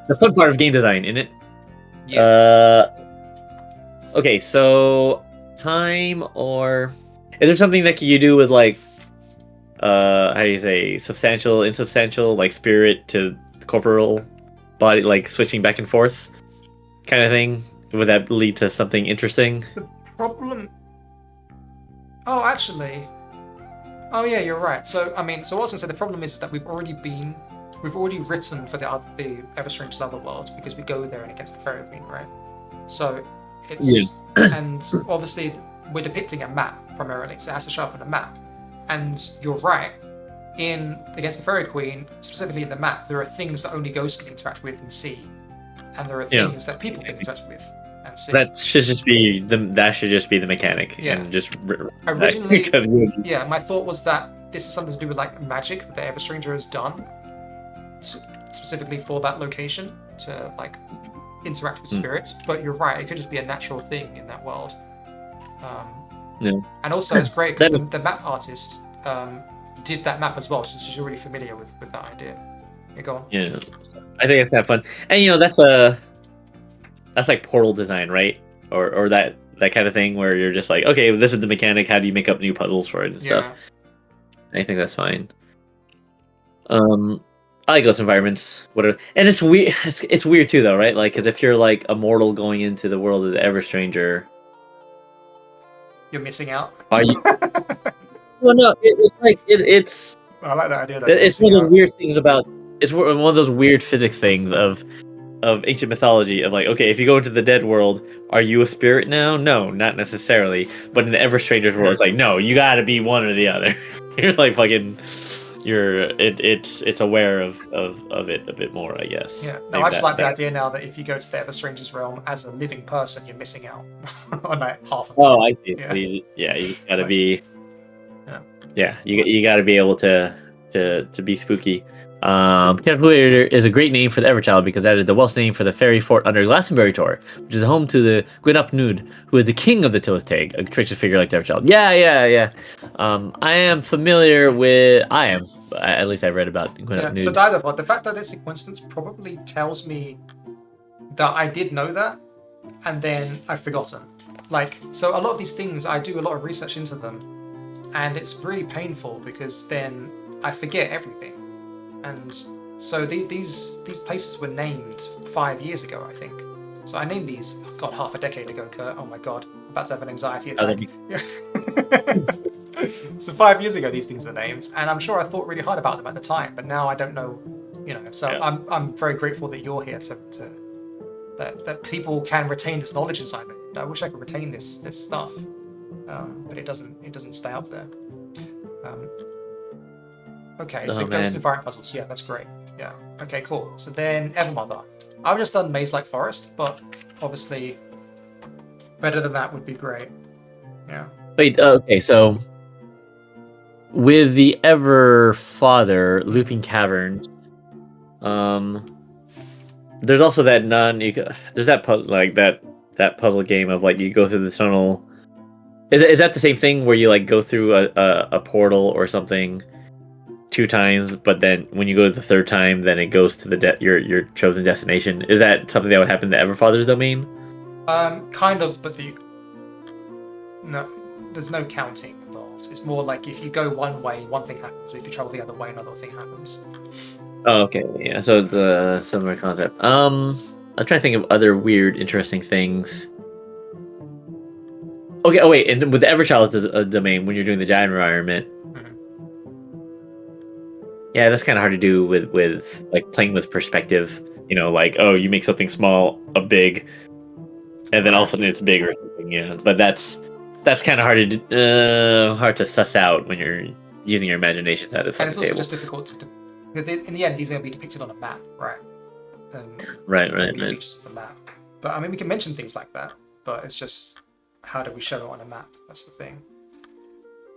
the fun part of game design, isn't it? Yeah. Okay, so time or is there something that you do with like how do you say substantial, insubstantial, like spirit to corporal body, like switching back and forth kind of thing? Would that lead to something interesting? The problem. Oh, actually. Oh yeah, you're right. So I mean, so what I was gonna say, the problem is that we've already written for the Everstranger's Otherworld because we go there and against the Fairy Queen, right? So it's and obviously we're depicting a map primarily, so it has to show up on a map. And you're right. In against the Fairy Queen, specifically in the map, there are things that only ghosts can interact with and see, and there are things that people can interact with and see. That should just be the mechanic. Yeah. And just originally, my thought was that this is something to do with like magic that the Everstranger has done, specifically for that location to like interact with spirits. But you're right; it could just be a natural thing in that world. And also, it's great because the map artist did that map as well, so she's already familiar with that idea. Yeah, go on. Yeah, I think it's kind of fun, and that's like portal design, right? Or that kind of thing where you're just like, okay, this is the mechanic. How do you make up new puzzles for it and stuff? I think that's fine. I like those environments. Whatever, and it's weird. It's weird too, though, right? Like, because if you're like a mortal going into the world of the Everstranger, you're missing out. Are you? Well, no. It's. I like that idea. It's one of those weird things about. It's one of those weird physics things of ancient mythology of like, okay, if you go into the dead world, are you a spirit now? No, not necessarily. But in the Everstranger's world, it's like, no, you got to be one or the other. You're like fucking. It's aware of it a bit more, I guess. Yeah. No, I just like the idea now that if you go to the Everstranger's realm as a living person, you're missing out on like half of it. Oh, I see. You gotta be. Yeah, you gotta be able to be spooky. Canterbury is a great name for the Everchild because that is the Welsh name for the fairy fort under Glastonbury Tor, which is home to the Gwynap Nud, who is the king of the Tilitheg, a creature figure like the Everchild. Yeah. I am familiar with. At least I've read about Gwynap Nud. So the fact that it's a coincidence probably tells me that I did know that, and then I've forgotten. Like, so a lot of these things, I do a lot of research into them, and it's really painful because then I forget everything. And so these places were named 5 years ago, I think. So I named these, half a decade ago, Kurt. Oh my god, I'm about to have an anxiety attack. So 5 years ago, these things were named, and I'm sure I thought really hard about them at the time, but now I don't know, So I'm very grateful that you're here that people can retain this knowledge inside them. I wish I could retain this stuff, but it doesn't stay up there. Okay, so Ghost Environment Puzzles. Yeah, that's great. Yeah. Okay, cool. So then Evermother. I've just done Maze Like Forest, but obviously better than that would be great. Yeah. Wait, okay, so with the Everfather Looping Caverns, there's also that there's that puzzle game of like you go through the tunnel. Is that the same thing where you like go through a portal or something 2 times, but then when you go to the 3rd time, then it goes to your chosen destination? Is that something that would happen to Everfather's domain? Kind of, but no, there's no counting involved. It's more like if you go one way, one thing happens. If you travel the other way, another thing happens. Oh, okay, yeah. So the similar concept. I'm trying to think of other weird, interesting things. Okay. Oh wait, and with the Everchild domain, when you're doing the giant environment, yeah, that's kind of hard to do with like playing with perspective. Like you make something small a big, and then all of a sudden it's big or something. Yeah, but that's kind of hard to suss out when you're using your imagination at a And it's also table. just difficult to. In the end, these are going to be depicted on a map, right? Right. Features of the map. But I mean, we can mention things like that, but it's just how do we show it on a map? That's the thing.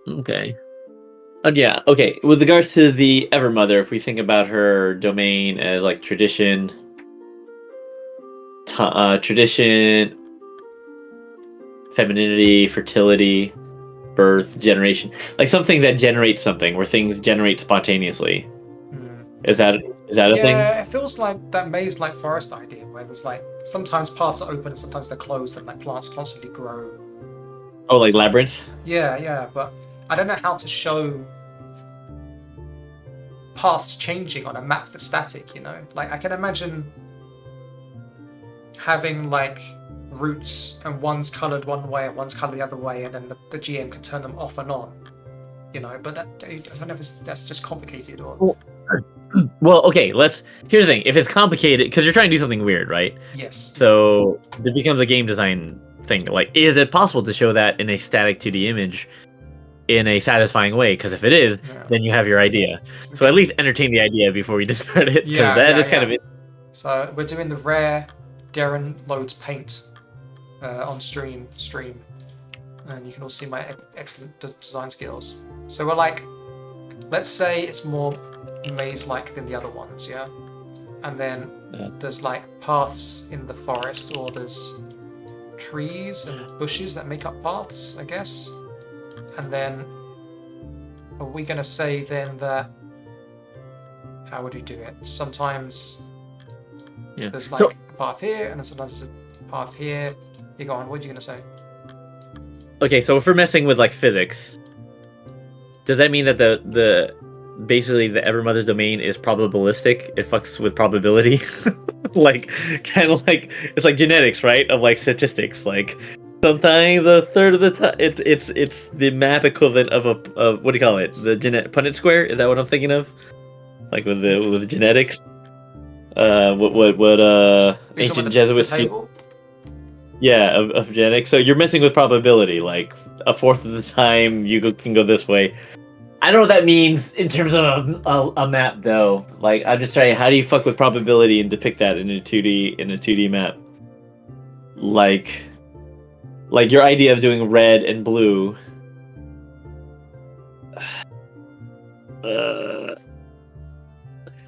Okay. Yeah. Okay. With regards to the Evermother, if we think about her domain as like tradition, femininity, fertility, birth, generation, like something that generates something, where things generate spontaneously. Is that a thing? Yeah, it feels like that maze-like forest idea, where there's like sometimes paths are open and sometimes they're closed, and like plants constantly grow. Oh, like labyrinth? Yeah, but I don't know how to show paths changing on a map that's static, Like I can imagine having like routes and one's coloured one way and one's coloured the other way, and then the GM can turn them off and on, but I don't know if that's just complicated or... Well, okay, here's the thing. If it's complicated, because you're trying to do something weird, right? Yes. So it becomes a game design thing. Like, is it possible to show that in a static 2D image in a satisfying way? Because if it is, then you have your idea. So at least entertain the idea before we discard it. Yeah, that is kind of it. So we're doing the rare Deren loads paint on stream, and you can all see my excellent design skills. So we're like, let's say it's more maze-like than the other ones, yeah? And then there's like paths in the forest, or there's trees and bushes that make up paths, I guess. And then are we going to say then that... How would we do it? Sometimes there's like a path here, and then sometimes there's a path here. You go on, what are you going to say? Okay, so if we're messing with like physics, does that mean that the basically the Evermother domain is probabilistic? It fucks with probability. Like kind of like it's like genetics, right? Of like statistics. Like sometimes a third of the time it's the map equivalent of what do you call it? The Punnett square? Is that what I'm thinking of? Like with the genetics? What ancient Jesuits table? Yeah, of genetics. So you're messing with probability. Like a fourth of the time you can go this way. I don't know what that means in terms of a map, though. Like, I'm just trying. How do you fuck with probability and depict that in a 2D map? Like your idea of doing red and blue.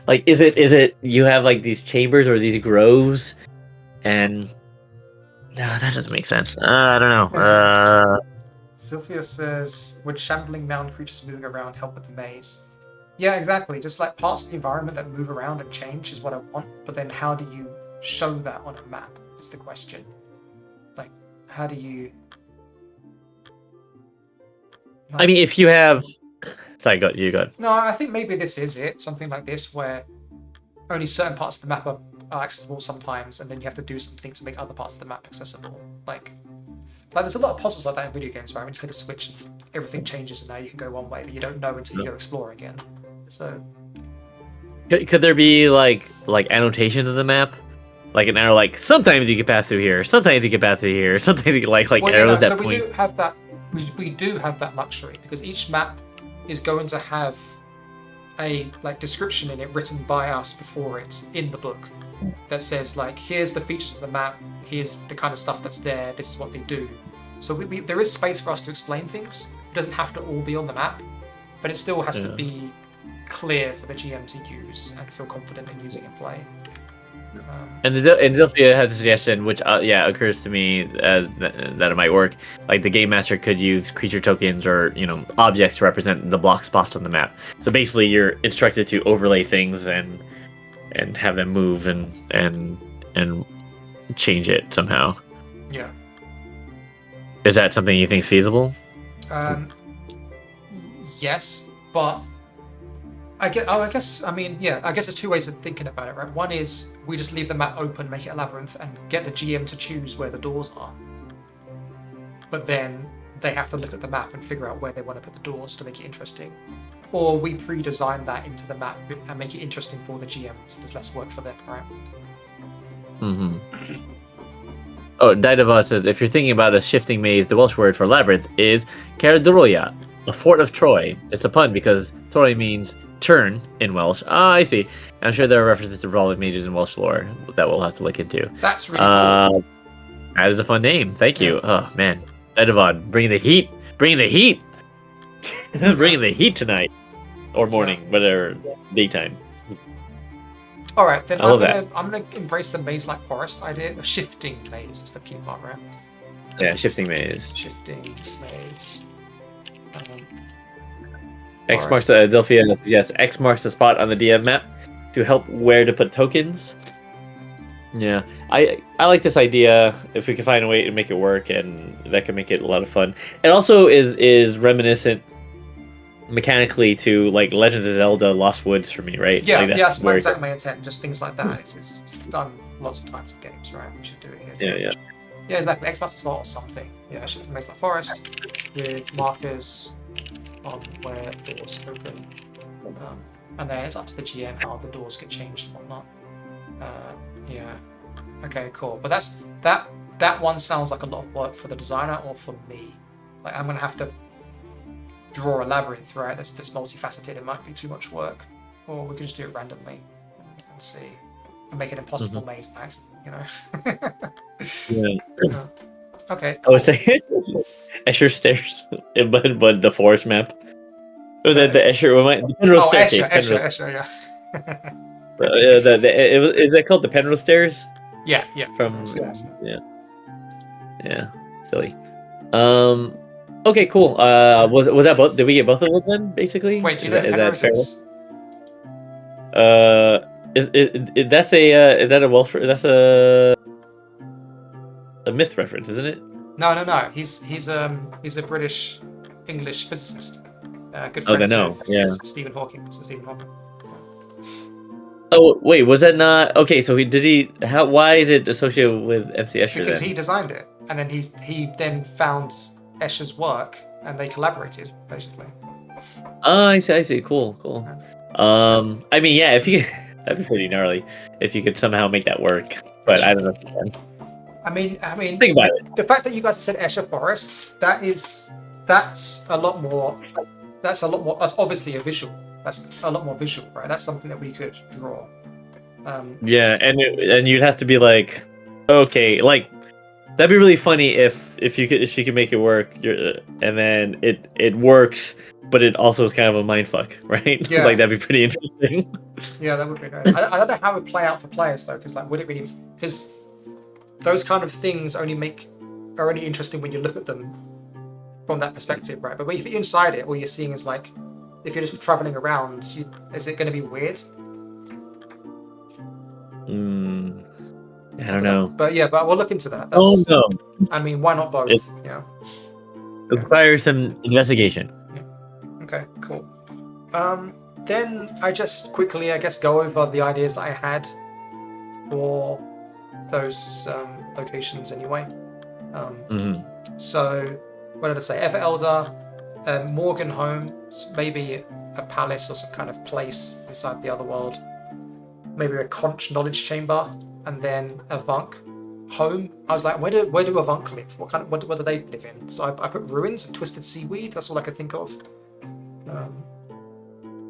Like, is it you have like these chambers or these groves, and no, that doesn't make sense. I don't know. Sylvia says, would shambling mound creatures moving around help with the maze? Yeah, exactly. Just like parts of the environment that move around and change is what I want, but then how do you show that on a map is the question. Like, how do you... I mean, if you have... Sorry, you got. No, I think maybe this is it. Something like this where only certain parts of the map are accessible sometimes, and then you have to do something to make other parts of the map accessible. Like there's a lot of puzzles like that in video games, right? When you hit a switch, everything changes, and now you can go one way, but you don't know until you go explore again. So, could there be like annotations of the map, like an arrow? Like sometimes you can pass through here, sometimes you can pass through here, sometimes you can like arrows that point. So we do have that. We do have that luxury because each map is going to have a description in it written by us before it in the book that says like, here's the features of the map, here's the kind of stuff that's there, this is what they do. So there is space for us to explain things. It doesn't have to all be on the map, but it still has to be clear for the GM to use and feel confident in using and play. And Zilphia has a suggestion, which occurs to me as that it might work. Like the game master could use creature tokens or objects to represent the block spots on the map. So basically, you're instructed to overlay things and have them move and change it somehow. Yeah. Is that something you think is feasible? Yes, but I guess there's two ways of thinking about it, right? One is we just leave the map open, make it a labyrinth, and get the GM to choose where the doors are. but then they have to look at the map and figure out where they want to put the doors to make it interesting. Or we pre-design that into the map and make it interesting for the GMs. There's less work for them, right? Mm-hmm. Oh, Daidava says, if you're thinking about a shifting maze, the Welsh word for labyrinth is Caradroia, a fort of Troy. It's a pun because Troy means turn in Welsh. Ah, I see. I'm sure there are references to revolving mages in Welsh lore that we'll have to look into. That's really cool. That is a fun name. Thank you. Oh, man. Daidava, bringing the heat. Bringing the heat. Bringing the heat tonight. Or morning, whatever, daytime. All right, then I'm gonna embrace the maze-like forest idea. A shifting maze is the key part, right? Yeah, shifting maze. Shifting maze. X marks the Delphia. Yes, X marks the spot on the DM map to help where to put tokens. Yeah, I like this idea. If we can find a way to make it work, and that can make it a lot of fun. It also is reminiscent mechanically to like Legend of Zelda Lost Woods for me, right? Yeah, like that's exactly my intent. Just things like that. It's done lots of times in games, right? We should do it here too. Yeah, exactly. X marks the spot or something. Yeah, shifting maze like forest with markers on where doors open, and then it's up to the GM how the doors get changed and whatnot. Yeah. Okay, cool. But that one sounds like a lot of work for the designer or for me. Like I'm gonna have to draw a labyrinth, right? That's multifaceted. It might be too much work, or we can just do it randomly and see, and make an impossible maze by accident. Yeah. Okay. Cool. I would say Escher stairs, but the forest map. Or the Escher, the Penrose staircase. Escher, yeah. Is that called the Penrose stairs? Yeah. From yeah, silly. Okay, cool. Was that both? Did we get both of them then? Basically. Wait, do you know Penrose is? Is that a Welsh? That's a myth reference, isn't it? No. He's a British English physicist. Good friend with Stephen Hawking. So Stephen Hawking. Oh wait, was that not okay? So why is it associated with MC Escher? Because he designed it, and then he then found Escher's work, and they collaborated basically. Oh, I see. Cool. I mean, yeah, if you that'd be pretty gnarly if you could somehow make that work. But I don't know if you can. I mean, think about it. The fact that you guys have said Escher Forest, that's a lot more. That's obviously a visual. That's a lot more visual, right? That's something that we could draw. Yeah, and you'd have to be like, okay, like that'd be really funny if she could make it work, and then it works, but it also is kind of a mindfuck, right? Yeah. Like that'd be pretty interesting. Yeah, that would be great. I don't know how it would play out for players though, because like, would it really? Because those kind of things are only interesting when you look at them from that perspective, right? But if you're inside it, all you're seeing is like, if you're just traveling around, is it going to be weird? I don't know. But we'll look into that. No. I mean, why not both? It requires some investigation. Yeah. Okay, cool. Then I just quickly, I guess, go over the ideas that I had for those locations anyway. So, what did I say? Ever Elder, Morgan Home, maybe a palace or some kind of place inside the Otherworld. Maybe a conch knowledge chamber, and then a Vunk home. I was like, where do a Vunk live? What do they live in? So I put ruins and twisted seaweed. That's all I could think of.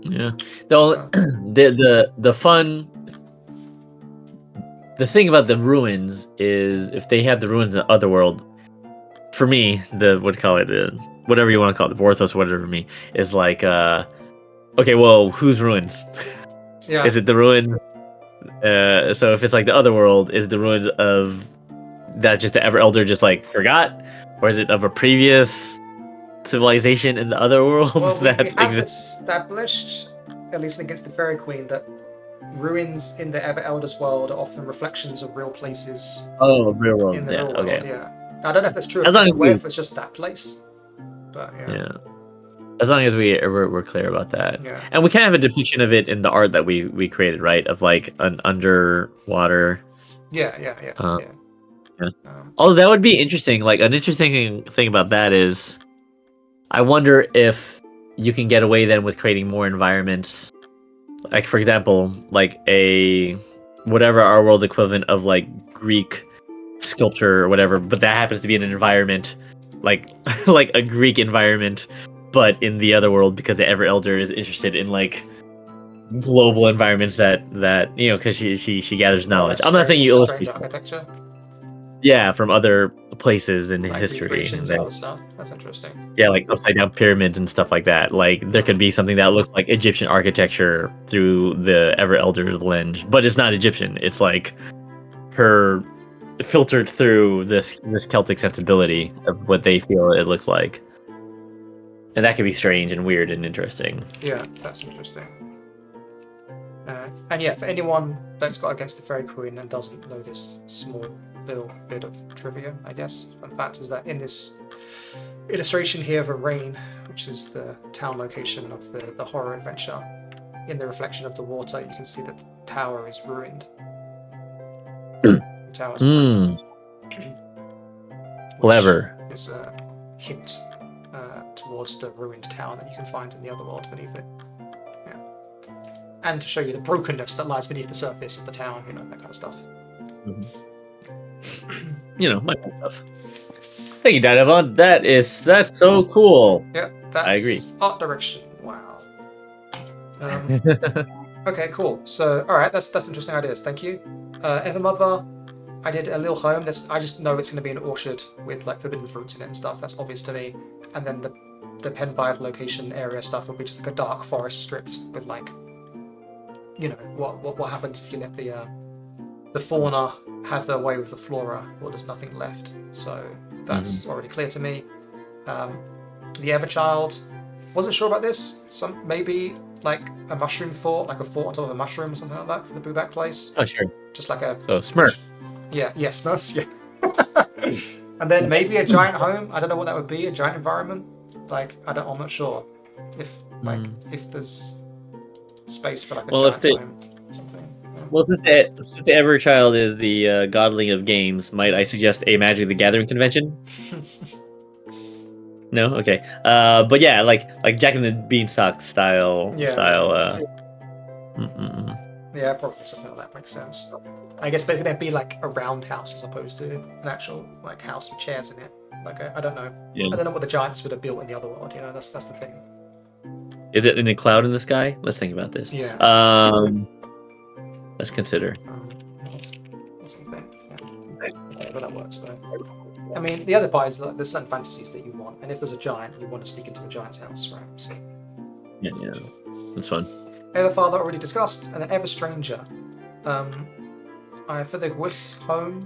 Yeah. The fun. The thing about the ruins is if they have the ruins in the Otherworld, for me, whatever you want to call it, the Vorthos, whatever for me, is like, okay, well, whose ruins? Yeah. Is it the ruin? So if it's like the Otherworld, is it the ruins of that just the Ever Elder just like forgot, or is it of a previous civilization in the Otherworld? Well, we have established, at least against the Fairy Queen, that ruins in the Ever Elder's world are often reflections of real places. Oh, real world. In the real world, okay. Yeah. I don't know if that's true. If it's just that place, but yeah. As long as we're clear about that. Yeah. And we kind of have a depiction of it in the art that we created, right? Of like an underwater. Yeah. Oh, that would be interesting. Like an interesting thing about that is, I wonder if you can get away then with creating more environments. Like for example, like a whatever our world's equivalent of like Greek sculpture or whatever, but that happens to be in an environment like like a Greek environment, but in the other world because the Ever Elder is interested in like global environments that because she gathers knowledge. Like I'm not saying you strange illustrate, architecture, yeah, from other places in like history. recreations and other stuff. That's interesting. Yeah, like upside down pyramids and stuff like that. Like there could be something that looks like Egyptian architecture through the Ever Elder lens, but it's not Egyptian. It's like her filtered through this Celtic sensibility of what they feel it looks like, and that could be strange and weird and interesting. Yeah, that's interesting. And yeah, for anyone that's got against the Fairy Queen and doesn't know this small little bit of trivia, I guess, fun fact is that in this illustration here of a rain, which is the town location of the horror adventure, in the reflection of the water, you can see that the tower is ruined. The tower is ruined. Clever. Is a hint towards the ruined tower that you can find in the Otherworld beneath it. Yeah. And to show you the brokenness that lies beneath the surface of the town, that kind of stuff. My stuff. Thank you, Dynavon. That's so cool. Yeah, that's I agree. Art direction. Wow. Okay, cool. So, all right, that's interesting ideas. Thank you. Evermother, I did a little home. I just know it's going to be an orchard with like forbidden fruits in it and stuff. That's obvious to me. And then the Penbythe location area stuff will be just like a dark forest stripped with like, what happens if you let the fauna have their way with the flora? Well, there's nothing left. So that's already clear to me. The Everchild, wasn't sure about this. Maybe like a mushroom fort, like a fort on top of a mushroom or something like that for the Booback place. Oh, sure. Just like a Smurf. Yeah, Smurfs. Yeah. And then maybe a giant home. I don't know what that would be. A giant environment. Like I'm not sure if there's space for like a giant home or something. Yeah. Well, since the Everchild is the godling of games, might I suggest a Magic the Gathering convention? No, okay. But yeah, like Jack and the Beanstalk style. Yeah, probably something like that makes sense. I guess it'd be like a roundhouse as opposed to an actual like house with chairs in it. Like I don't know. Yeah. I don't know what the giants would have built in the Otherworld. That's the thing. Is it in a cloud in the sky? Let's think about this. Yeah. Let's consider. That's the thing. Yeah, but that works though. I mean, the other part is that there's certain fantasies that you want, and if there's a giant, you want to sneak into the giant's house, right? So. Yeah, that's fun. Everfather already discussed, and then Everstranger. For the Wish home,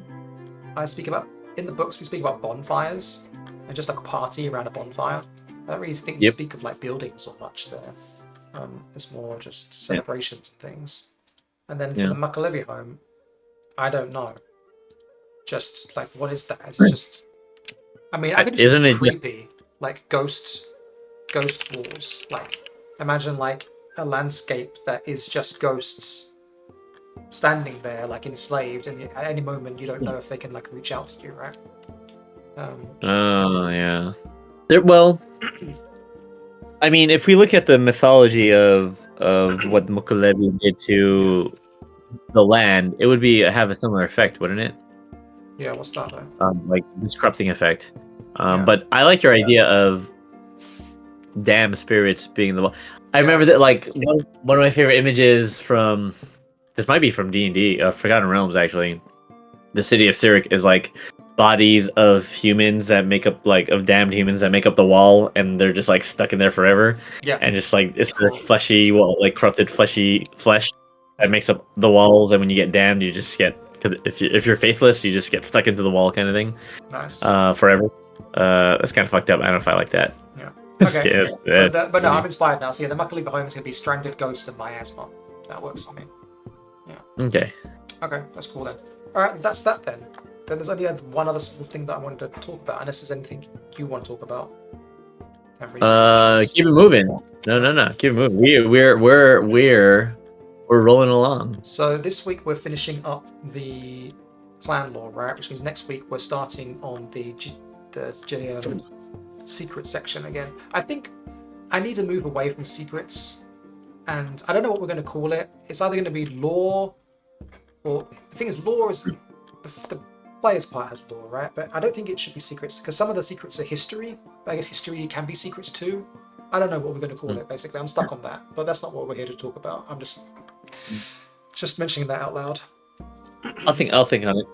in the books we speak about bonfires and just like a party around a bonfire. I don't really think we speak of like buildings or much there. It's more just celebrations and things. And then for the Muckalevy home, I don't know. Just like what is that? Is it just? I mean, I could just see creepy, like ghost walls. Like imagine like a landscape that is just ghosts standing there, like enslaved, and at any moment you don't know if they can like reach out to you, right? Oh yeah. Well, I mean, if we look at the mythology of what Muckalevy did to the land, it would have a similar effect, wouldn't it? Yeah, what's that though? Like this corrupting effect. But I like your idea of damned spirits being the. I remember that like one of my favorite images from this might be from D&D, Forgotten Realms actually. The city of Cyric is like bodies of humans that make up of damned humans that make up the wall, and they're just like stuck in there forever. Yeah. And just like it's the fleshy, corrupted fleshy flesh that makes up the walls, and when you get damned, you just get if you're faithless, you just get stuck into the wall kind of thing. Nice. Forever. That's kind of fucked up. I don't know if I like that. Yeah. Okay. But no, I'm inspired now. So yeah, the Muckalevy home is going to be stranded ghosts and miasma. That works for me. Yeah. Okay. Okay, that's cool then. All right, that's that then. Then there's only one other small thing that I wanted to talk about, unless there's anything you want to talk about. Keep it moving. No. Keep it moving. We're rolling along. So this week we're finishing up the clan lore, right? Which means next week we're starting on the secret section again. I think I need to move away from secrets, and I don't know what we're going to call it. It's either going to be lore, or the thing is, lore is the player's part has lore, right? But I don't think it should be secrets because some of the secrets are history. But I guess history can be secrets too. I don't know what we're going to call it. Basically, I'm stuck on that. But that's not what we're here to talk about. I'm just mentioning that out loud. I'll think on it.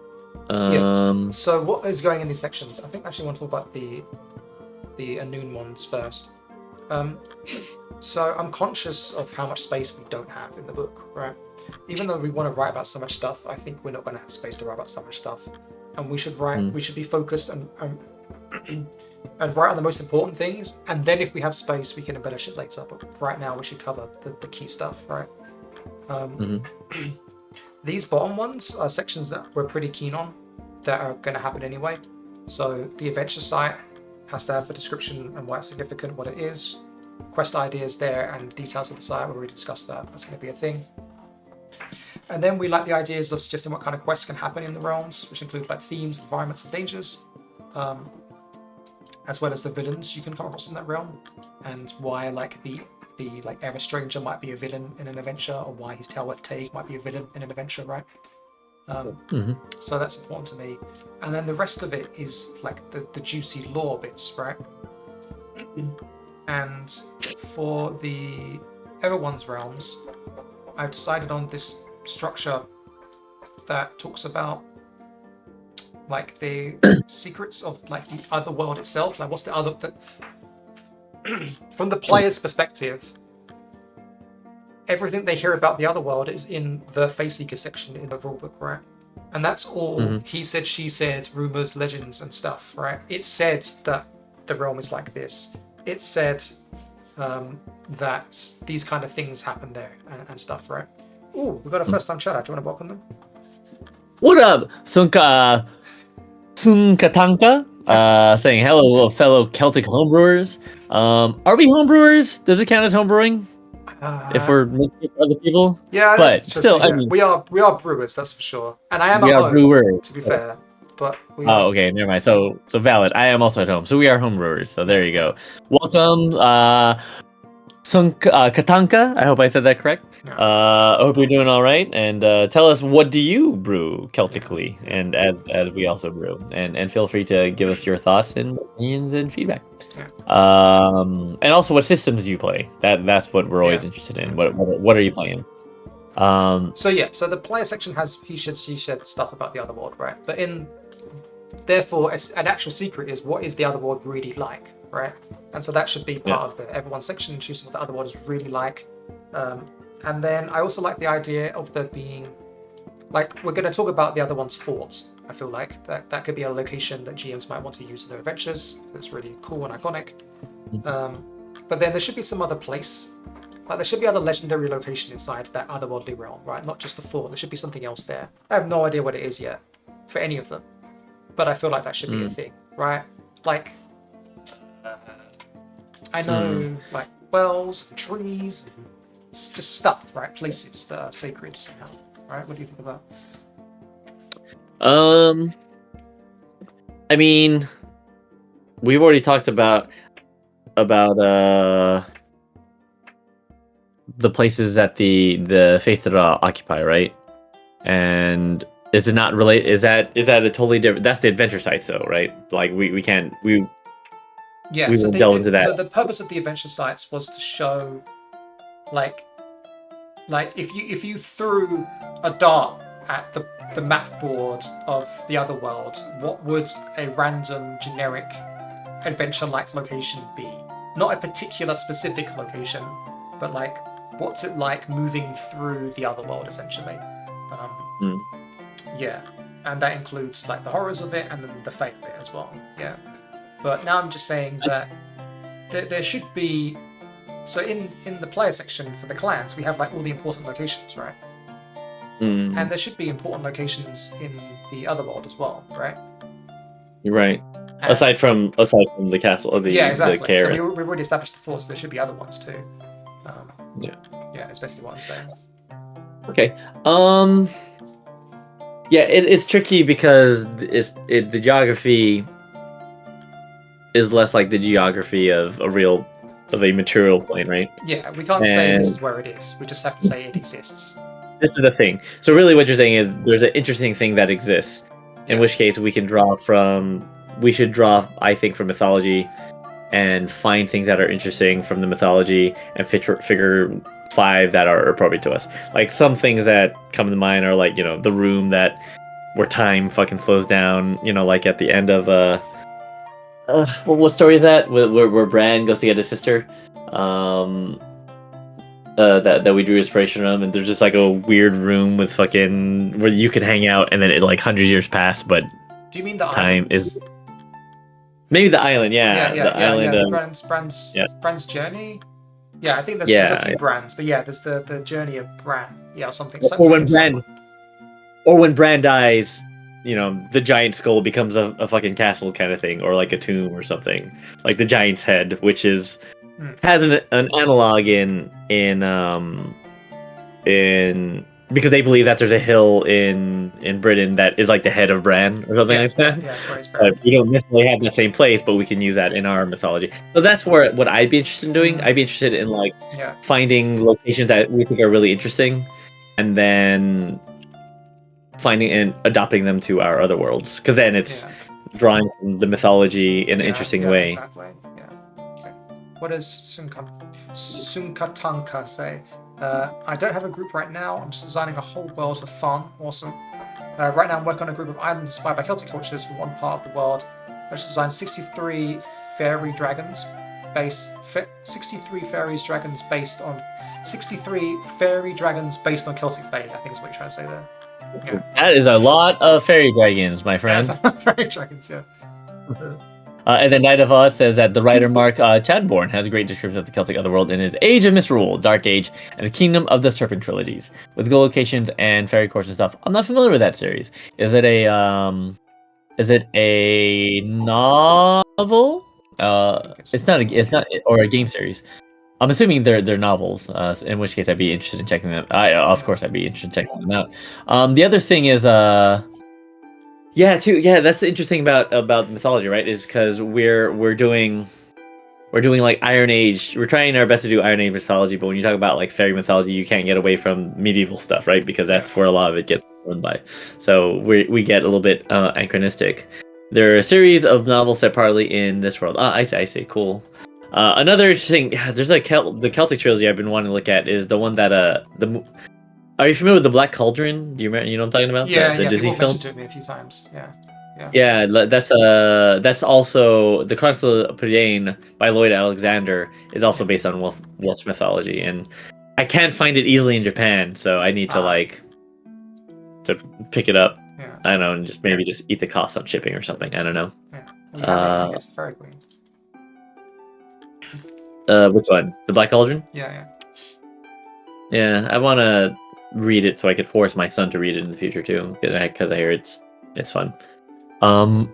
Yeah. So what is going in these sections? I think I actually want to talk about the Anoon ones first. So I'm conscious of how much space we don't have in the book, right? Even though we want to write about so much stuff, I think we're not going to have space to write about so much stuff. And we should write. We should be focused and write on the most important things. And then if we have space, we can embellish shit later. But right now, we should cover the key stuff, right? These bottom ones are sections that we're pretty keen on that are going to happen anyway. So the adventure site has to have a description and why it's significant, what it is. Quest ideas there and details of the site, we already discussed that. That's going to be a thing. And then we like the ideas of suggesting what kind of quests can happen in the realms, which include like themes, environments, and dangers, as well as the villains you can come across in that realm, and why like the like Ever Stranger might be a villain in an adventure, or why his Tailworth Take might be a villain in an adventure, right? So that's important to me. And then the rest of it is like the juicy lore bits, right? And for the Everyone's realms, I've decided on this structure that talks about like the secrets of like the other world itself. Like what's the other from the player's perspective, everything they hear about the other world is in the Faceseeker section in the rulebook, right? And that's all he said, she said, rumors, legends, and stuff, right? It said that the realm is like this. It said that these kind of things happen there and stuff, right? Ooh, we've got a first-time chatter. Do you want to welcome them? What up, Sunkatanka? Saying hello, fellow Celtic homebrewers. Are we homebrewers? Does it count as homebrewing? If we're mixing for other people? Yeah, but that's still, yeah. I mean, we are brewers, that's for sure. And I am we at are home, brewers. to be fair. But we oh, okay, never mind. So valid. I am also at home, so we are homebrewers. So there you go. Welcome, Katanka. I hope I said that correct. Yeah. I hope you're doing all right. And tell us, what do you brew Celtically? And as we also brew, and feel free to give us your thoughts and opinions and feedback. Yeah. And also, what systems do you play? That's what we're always interested in. What are you playing? So the player section has he said, she said stuff about the other world, right? But therefore, an actual secret is what is the other world really like, right? And so that should be part of everyone's section, choosing what the other world is really like. And then I also like the idea of there being, like, we're going to talk about the other one's forts. I feel like that could be a location that GMs might want to use in their adventures. That's really cool and iconic. But then there should be some other place. Like there should be other legendary location inside that otherworldly realm, right? Not just the fort. There should be something else there. I have no idea what it is yet for any of them, but I feel like that should be a thing, right? Like I know like wells, and trees, it's just stuff, right? Places that are sacred somehow, right? What do you think of that? I mean, we've already talked about the places that the faith that occupy, right? And is it not relate? Is that a totally different? That's the adventure sites, though, right? Like we can't we. Yeah, we will delve into that. So the purpose of the adventure sites was to show, like if you threw a dart at the map board of the other world, what would a random generic adventure-like location be? Not a particular specific location, but like what's it like moving through the other world, essentially. Yeah, and that includes like the horrors of it and then the fate bit as well. Yeah, but now I'm just saying that there should be. So in the player section for the clans, we have like all the important locations, right? And there should be important locations in the other world as well, right? You're right. And aside from the castle, the exactly. The so we've already established the forts. There should be other ones too. Yeah, it's basically what I'm saying. Okay. Yeah, it's tricky because the geography is less like the geography of a material plane, right? Yeah, we can't say this is where it is. We just have to say it exists. This is the thing. So really, what you're saying is there's an interesting thing that exists. In which case, we should draw, I think, from mythology, and find things that are interesting from the mythology, and figure 5 that are appropriate to us. Like some things that come to mind are like the room where time fucking slows down. Like at the end of what story is that? Where Bran goes to get his sister. That we drew inspiration from, and there's just like a weird room with fucking where you can hang out, and then it like 100 years pass, but Do you mean the time islands? is maybe the island, Island. Yeah. Brand's journey. Yeah, I think there's a few brands, but yeah, there's the journey of Bran. Yeah, or something. Or when Bran dies, the giant skull becomes a fucking castle kind of thing, or like a tomb or something, like the giant's head, which has an analog in because they believe that there's a hill in Britain that is like the head of Bran or something like that. Yeah, that's right. We don't necessarily have the same place, but we can use that in our mythology. So that's what I'd be interested in doing. I'd be interested in like finding locations that we think are really interesting, and then finding and adopting them to our other worlds. Because then it's drawing from the mythology in an interesting way. Exactly. Yeah. Okay. What does Sunkatanka say? I don't have a group right now. I'm just designing a whole world for fun. Awesome. Right now I'm working on a group of islands inspired by Celtic cultures from one part of the world. I just designed 63 fairies dragons based on 63 fairy dragons based on Celtic fae, I think is what you're trying to say there. Yeah. That is a lot of fairy dragons, my friend. Yeah, fairy dragons, yeah. And then Night of Oz says that the writer Mark Chadbourne has a great description of the Celtic Otherworld in his Age of Misrule, Dark Age, and the Kingdom of the Serpent trilogies, with good locations and fairy courts and stuff. I'm not familiar with that series. Is it a novel? It's not, or a game series. I'm assuming they're novels. In which case, I'd be interested in checking them. Of course, I'd be interested in checking them out. The other thing is, that's the interesting about mythology, right? Is because we're doing like Iron Age. We're trying our best to do Iron Age mythology, but when you talk about like fairy mythology, you can't get away from medieval stuff, right? Because that's where a lot of it gets run by. So we get a little bit anachronistic. There are a series of novels set partly in this world. I see. Cool. Another interesting, there's the Celtic trilogy I've been wanting to look at is the one that are you familiar with the Black Cauldron? Do you remember? You know what I'm talking about? The Disney film. Mentioned it to me a few times. Yeah, that's also the Chronicle of Prydain by Lloyd Alexander is also based on Welsh mythology, and I can't find it easily in Japan, so I need to to pick it up. Yeah. I don't know, and just eat the cost on shipping or something. I don't know. Yeah. It's very green. Which one? The Black Cauldron? Yeah. Yeah, I want to read it so I could force my son to read it in the future too, because I hear it's fun. God,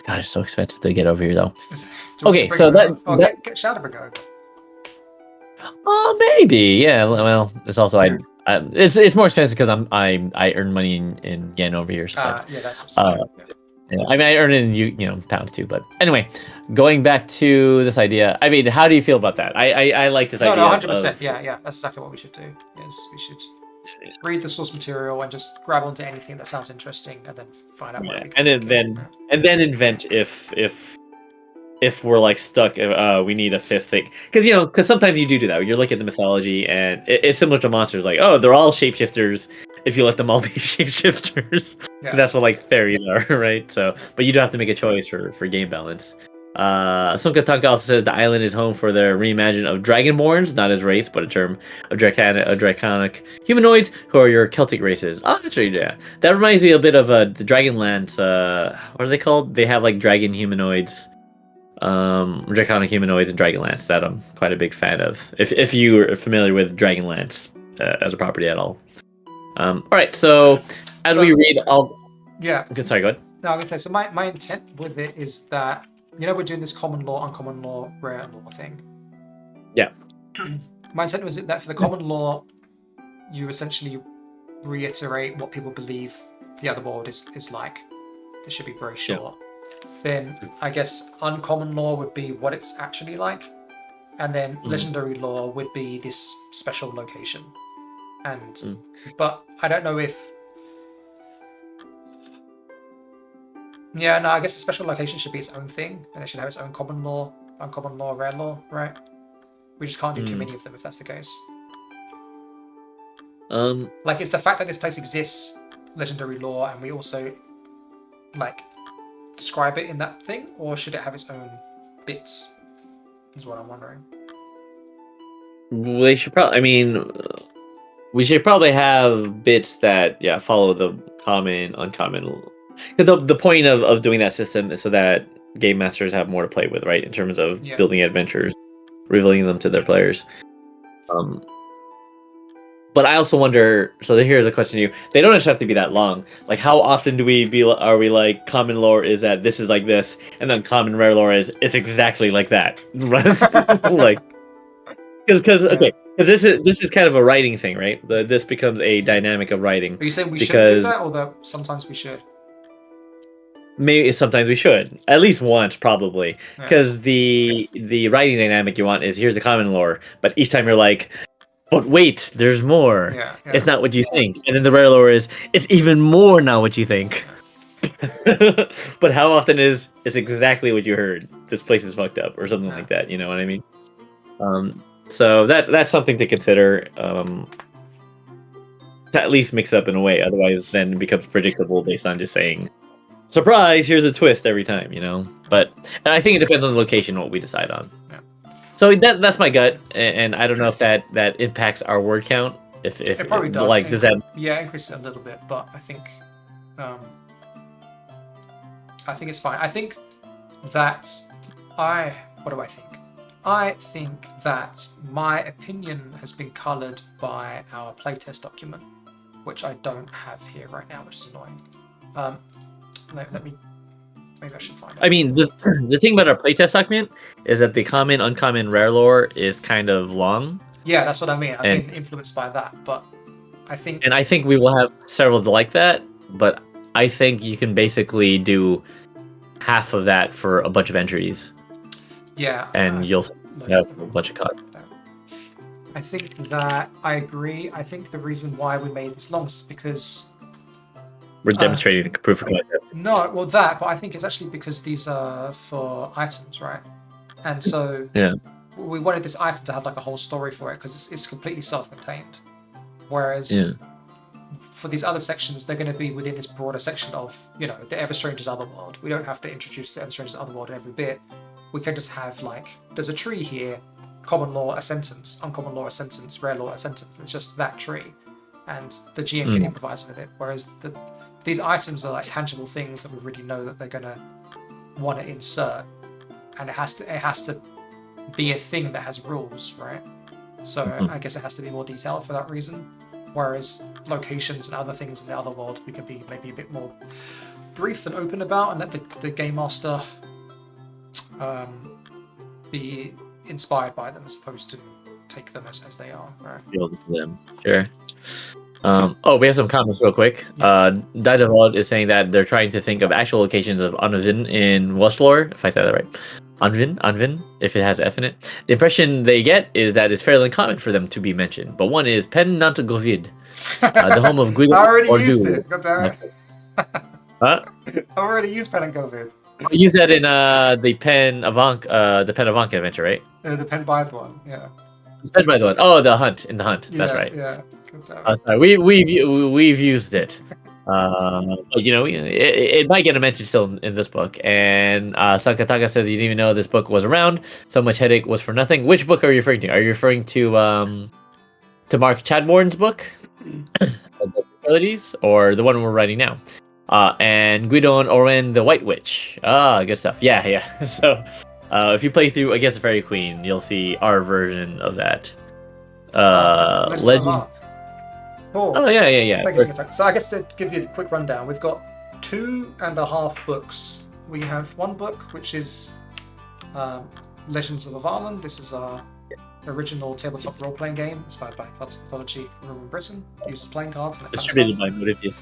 it's so expensive to get over here though. Okay, so get Shadowbring over. Maybe, yeah. Well, it's also it's more expensive because I earn money in yen over here. Sometimes. Yeah, that's true. Yeah, I mean, I earn it in pounds too. But anyway, going back to this idea, I mean, how do you feel about that? I like this idea. No, 100%. Yeah, that's exactly what we should do. Yes, we should read the source material and just grab onto anything that sounds interesting, and then find out where we can. And then invent if we're like stuck. We need a fifth thing because sometimes you do that. You look at the mythology and it's similar to monsters. Like, oh, they're all shapeshifters. If you let them all be shapeshifters, that's what like fairies are, right? So, but you do have to make a choice for game balance. Sunka Tanka also says the island is home for the reimagining of Dragonborns, not as race, but a term of draconic humanoids who are your Celtic races. Oh, actually, yeah. That reminds me a bit of the Dragonlance. What are they called? They have like dragon humanoids, draconic humanoids and Dragonlance that I'm quite a big fan of. If you are familiar with Dragonlance as a property at all. All right, so we read all. Yeah. Okay, sorry, go ahead. No, I'm gonna say so. My intent with it is that we're doing this common law, uncommon law, rare law thing. Yeah. My intent was that for the common law, you essentially reiterate what people believe the Otherworld is like. It should be very short. Then I guess uncommon lore would be what it's actually like, and then legendary lore would be this special location. And but I don't know if. Yeah, no, I guess the special location should be its own thing, and it should have its own common lore, uncommon lore, rare lore, right? We just can't do too many of them if that's the case. Like, it's the fact that this place exists, legendary lore, and we also like describe it in that thing, or should it have its own bits? Is what I'm wondering. They should probably. I mean, we should probably have bits that follow the common, uncommon. Because the point of doing that system is so that game masters have more to play with, right? In terms of building adventures, revealing them to their players. But I also wonder. So here's a question to you: they don't just have to be that long. Like, how often are we like common lore is that this is like this, and then common rare lore is it's exactly like that, like because this is kind of a writing thing, right? This becomes a dynamic of writing. Are you saying we should do that, or that sometimes we should? Maybe sometimes we should, at least once, probably, because the writing dynamic you want is here's the common lore, but each time you're like, but wait, there's more. It's not what you think, and then the rare lore is it's even more not what you think. But how often is it's exactly what you heard? This place is fucked up, or something like that. You know what I mean? So that's something to consider. To at least mix up in a way, otherwise then it becomes predictable based on just saying. Surprise! Here's a twist every time, you know. But I think it depends on the location what we decide on. So that's my gut, and I don't know if that impacts our word count. If it probably does. Like, does that? Yeah, increase it a little bit, but I think it's fine. I think that what do I think? I think that my opinion has been coloured by our playtest document, which I don't have here right now, which is annoying. Maybe I should find it. I mean, the thing about our playtest document is that the common, uncommon, rare lore is kind of long. Yeah, that's what I mean. I've been influenced by that, but I think... And I think we will have several like that, but I think you can basically do half of that for a bunch of entries. Yeah. And you'll have a bunch of content. I think that I agree. I think the reason why we made this long is because... We're demonstrating proof of concept. No, well but I think it's actually because these are for items, right? And so we wanted this item to have like a whole story for it because it's completely self-contained. Whereas for these other sections, they're going to be within this broader section of, the Everstranger's Otherworld. We don't have to introduce the Everstranger's Otherworld in every bit. We can just have like, there's a tree here, common lore, a sentence, uncommon lore, a sentence, rare lore, a sentence. It's just that tree. And the GM can improvise with it. Whereas these items are like tangible things that we really know that they're gonna want to insert, and it has to be a thing that has rules, right? So I guess it has to be more detailed for that reason. Whereas locations and other things in the Otherworld, we can be maybe a bit more brief and open about, and let the game master be inspired by them as opposed to take them as they are, right? Build them, sure. We have some comments real quick. Dajavold is saying that they're trying to think of actual locations of Anvin in Welsh lore, if I said that right. Anvin, if it has F in it. The impression they get is that it's fairly uncommon for them to be mentioned, but one is Pen Nant Govid, the home of Guido. I already used it, god damn it. Huh? I already used Pen and Govid. You used that in the Pen Avank adventure, right? The Pen Bythe one, yeah. Pen Bythe one. Oh, the hunt. That's right. Yeah. Sorry. We've used it. But it might get a mention still in this book. And Sankataka says you didn't even know this book was around. So much headache was for nothing. Which book are you referring to? Are you referring to Mark Chadbourne's book, Abilities, or the one we're writing now? And Guidon Oren the White Witch. Good stuff. Yeah. So if you play through Against the Fairy Queen, you'll see our version of that. Legend. Cool. Oh yeah. Thank you. So I guess to give you a quick rundown, we've got 2.5 books. We have one book which is Legends of Otherworld. This is our original tabletop role-playing game inspired by Cards of Mythology from Britain. Uses playing cards and distributed by Motivia.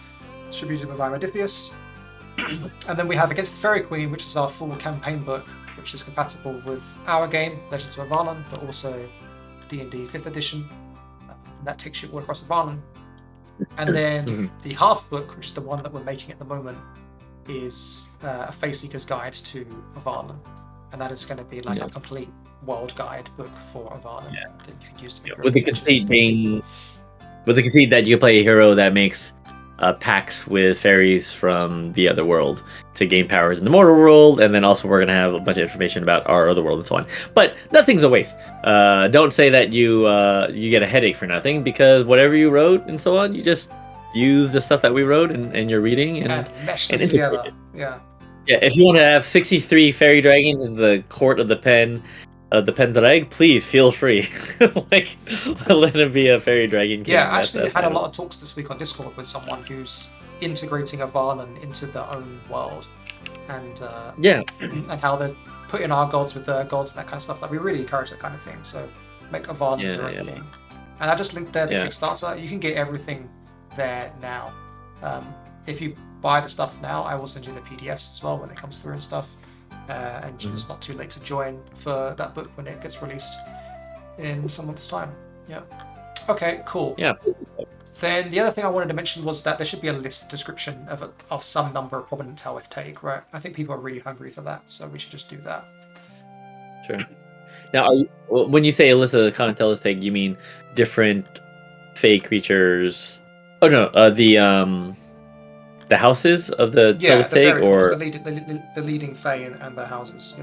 distributed by Modiphius. And then we have Against the Fairy Queen, which is our full campaign book, which is compatible with our game, Legends of Avalon, but also D&D 5th edition. And that takes you all across Avalon. And then the half book, which is the one that we're making at the moment, is a Face Seeker's Guide to Avalon. And that is going to be like a complete world guide book for Avalon that you can use to make with the conceit that you play a hero that makes pacts with fairies from the Otherworld to gain powers in the mortal world, and then also we're going to have a bunch of information about our Otherworld and so on. But nothing's a waste. Don't say that you get a headache for nothing, because whatever you wrote and so on, you just use the stuff that we wrote and you're reading and mesh them together. Yeah. Yeah, if you want to have 63 fairy dragons in the court of the Pendrag, please feel free. Like, let it be a fairy dragon king. Yeah, I actually had a lot of talks this week on Discord with someone who's integrating Avalon into their own world, and and how they're putting our gods with their gods and that kind of stuff. Like, we really encourage that kind of thing. So make Avalon your own thing. And I just linked there the Kickstarter. You can get everything there now. If you buy the stuff now, I will send you the PDFs as well when it comes through and stuff. And it's not too late to join for that book when it gets released in some months' time. Yeah. Okay, cool. Yeah. Then the other thing I wanted to mention was that there should be a list description of some number of prominent Teleth take, right? I think people are really hungry for that, so we should just do that. Sure. Now, when you say a list of the common Teleth take, you mean different fey creatures? Oh no, the houses of the Teleth take, or the leading Fae and their houses.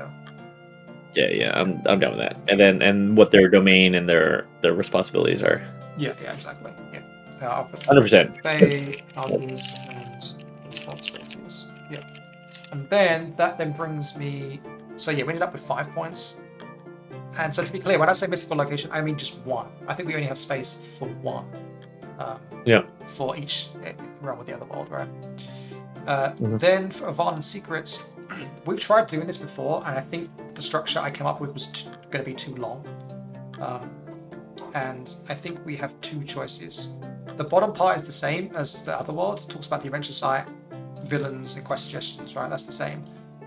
Yeah, I'm down with that. And what their domain and their responsibilities are. Yeah, exactly. Yeah, I'll put 100%. Fae, houses, and responsibilities. Yeah, and then that brings me. So yeah, we ended up with 5 points. And so to be clear, when I say mystical location, I mean just one. I think we only have space for one. For each realm with the Otherworld, right? Then for Avalon Secrets, we've tried doing this before, and I think the structure I came up with was going to be too long. And I think we have two choices. The bottom part is the same as the Otherworld. It talks about the adventure site, villains, and quest suggestions, right? That's the same.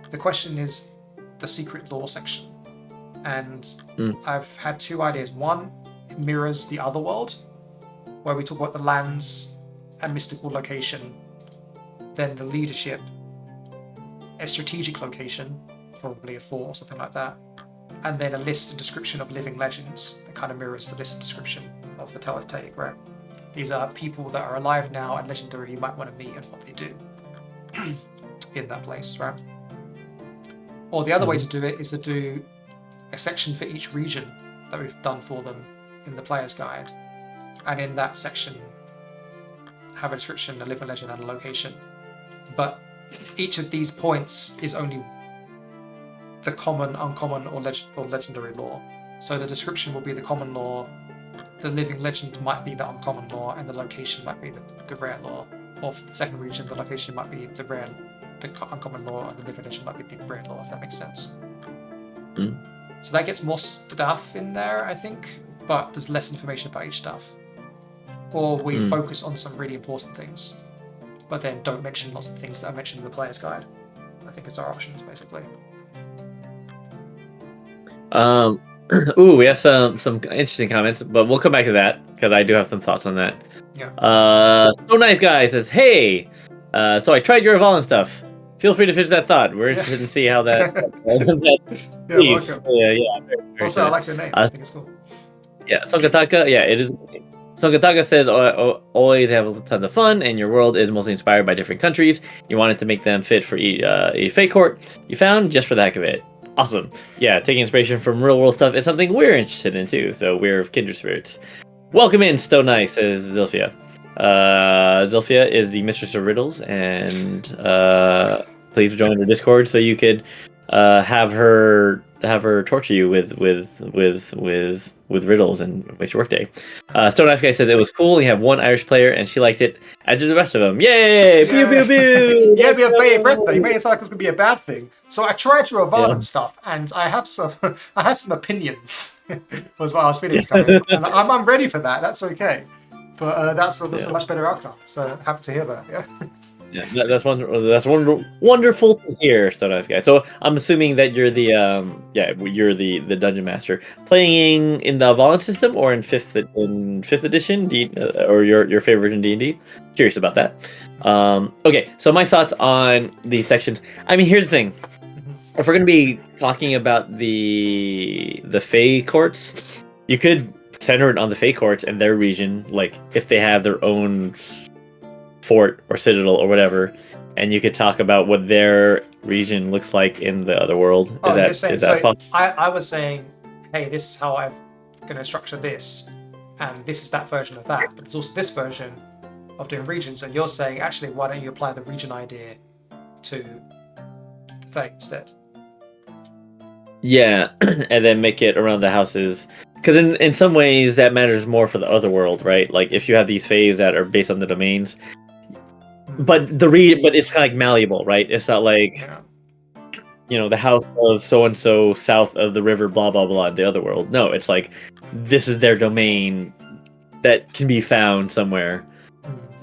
The question is the secret lore section. And I've had two ideas. One mirrors the Otherworld, where we talk about the lands and mystical location, then the leadership, a strategic location, probably a fort or something like that, and then a list and description of living legends that kind of mirrors the list and description of the Teleth take, right? These are people that are alive now and legendary you might want to meet and what they do in that place, right? Or the other way to do it is to do a section for each region that we've done for them in the player's guide. And in that section, have a description, a living legend, and a location. But each of these points is only the common, uncommon, or legendary lore. So the description will be the common lore, the living legend might be the uncommon lore, and the location might be the rare lore. Or for the second region, the location might be the uncommon lore, and the living legend might be the rare lore, if that makes sense. So that gets more stuff in there, I think, but there's less information about each stuff. Or we focus on some really important things, but then don't mention lots of things that are mentioned in the player's guide. I think it's our options, basically. We have some interesting comments, but we'll come back to that, because I do have some thoughts on that. Yeah. So Nice Guy says, hey, so I tried your Avalon stuff. Feel free to finish that thought. We're interested in see how that... Welcome. Very Also, I like your name. I think it's cool. Yeah, Sonkataka, it is... Sonkataka says, always have tons of fun, and your world is mostly inspired by different countries. You wanted to make them fit for a fake court you found just for the heck of it. Awesome. Yeah, taking inspiration from real world stuff is something we're interested in too, so we're kindred spirits. Welcome in, Stowe Nice, says Zilphia. Zilphia is the mistress of riddles, and please join her Discord so you could have her torture you with riddles and with your workday. Stone Knife Guy says it was cool. You have one Irish player and she liked it. As did the rest of them. Yay! Pew pew pew! Yeah, be a bad birthday. You made it sound like it was gonna be a bad thing. So I tried your Avalon stuff, and I have some opinions. Was what I was feeling coming, and I'm ready for that. That's okay. But that's a much better outcome. So happy to hear that. Yeah. Yeah, that's wonderful to hear, sort of guy. So I'm assuming that you're you're the dungeon master playing in the Volant system or in fifth edition, or your favorite in D&D. Curious about that. Okay, so my thoughts on the sections. I mean, here's the thing: if we're gonna be talking about the Fey courts, you could center it on the Fey courts and their region, like if they have their own fort or citadel or whatever, and you could talk about what their region looks like in the Otherworld. Oh, Is that possible? I was saying, hey, this is how I'm going to structure this, and this is that version of that, but it's also this version of doing regions, and you're saying, actually, why don't you apply the region idea to Fae instead? Yeah, and then make it around the houses. Because in some ways that matters more for the Otherworld, right? Like if you have these Faes that are based on the domains, but but it's kind of like malleable, right? It's not like the house of so and so south of the river, blah blah blah, in the Otherworld. No, it's like this is their domain that can be found somewhere,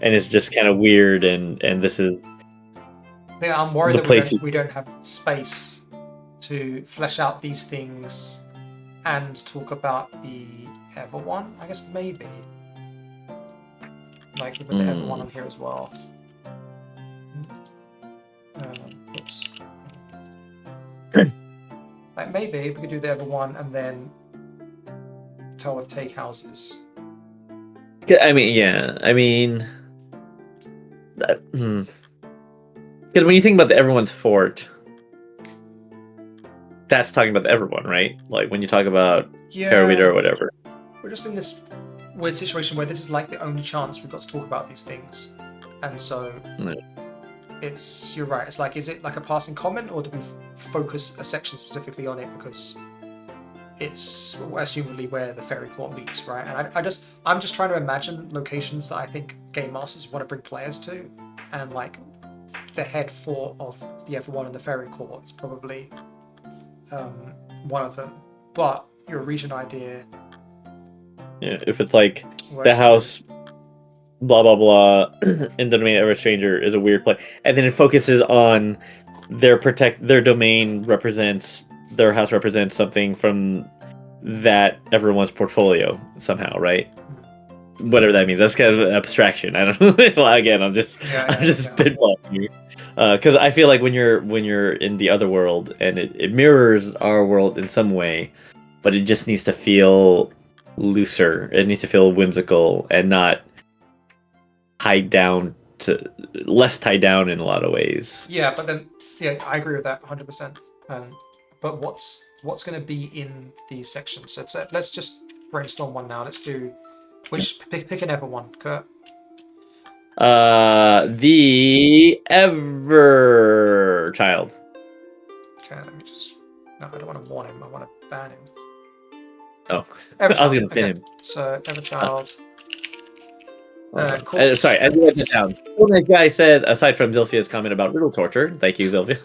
and it's just kind of weird. And this is. Yeah, I'm worried that we don't have space to flesh out these things and talk about the Ever one. I guess maybe like with the Ever one on here as well. Oops. Like maybe we could do the Ever one and then tell with take houses. I mean, yeah. I mean, because when you think about the Everyone's Fort, that's talking about the Everyone, right? Like when you talk about Parawita or whatever. We're just in this weird situation where this is like the only chance we've got to talk about these things, and so. You're right. It's like, is it like a passing comment, or do we focus a section specifically on it because it's assumably where the fairy court meets, right? And I'm just trying to imagine locations that I think game masters want to bring players to, and like the head fort of the Everyone and the fairy court is probably one of them. But your region idea, if it's like the house. Blah blah blah in the domain of a stranger is a weird play, and then it focuses on their domain represents their house represents something from that everyone's portfolio somehow, right? Whatever that means. That's kind of an abstraction. I don't know. Again, I'm just spitballing you, because I feel like when you're in the Otherworld and it mirrors our world in some way, but it just needs to feel looser. It needs to feel whimsical and not less tied down in a lot of ways. Yeah, but then I agree with that 100%. But what's going to be in these sections? So let's just brainstorm one now. Let's do pick an Ever one, Kurt. The Ever Child. Okay, let me just. No, I don't want to warn him. I want to ban him. Oh, I was going to pin him. So Ever Child. Sorry, I didn't write this down. Well, that guy said, aside from Zilphia's comment about riddle torture, thank you, Zilphia.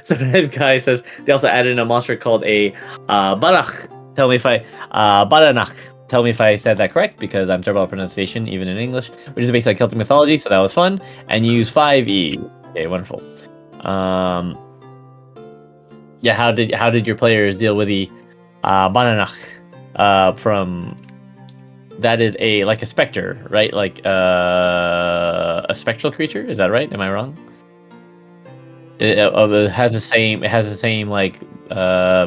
So that guy says they also added in a monster called a Baranach. Tell me if I said that correct, because I'm terrible at pronunciation, even in English. Which is based on Celtic mythology, so that was fun. And you use 5e. Okay, wonderful. Yeah, how did your players deal with the Baranach from? That is like a specter, right? Like a spectral creature. Is that right? Am I wrong? It has the same like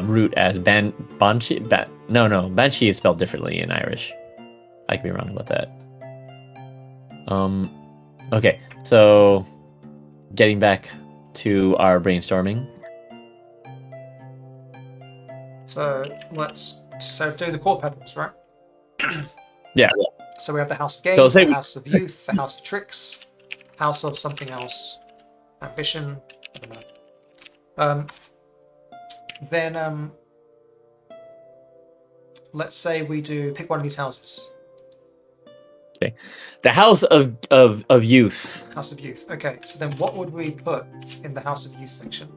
root as banshee. No, banshee is spelled differently in Irish. I could be wrong about that. Okay, so getting back to our brainstorming. So do the core pedals, right? Yeah. So we have the House of Games, the House of Youth, the House of Tricks, House of something else, Ambition. I don't know. Then let's say we pick one of these houses. Okay, the House of Youth. House of Youth. Okay, so then what would we put in the House of Youth section?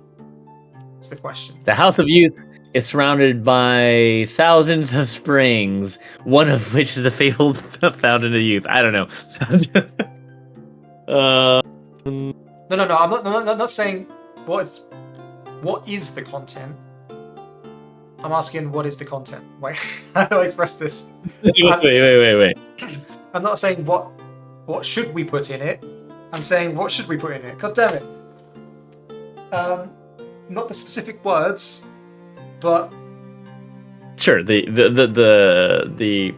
That's the question. The House of Youth is surrounded by thousands of springs, one of which is the fabled fountain of youth. I don't know. No. I'm not saying what is the content. I'm asking what is the content. Wait, how do I express this? Wait. I'm not saying what should we put in it. I'm saying what should we put in it. God damn it. Not the specific words, but sure. The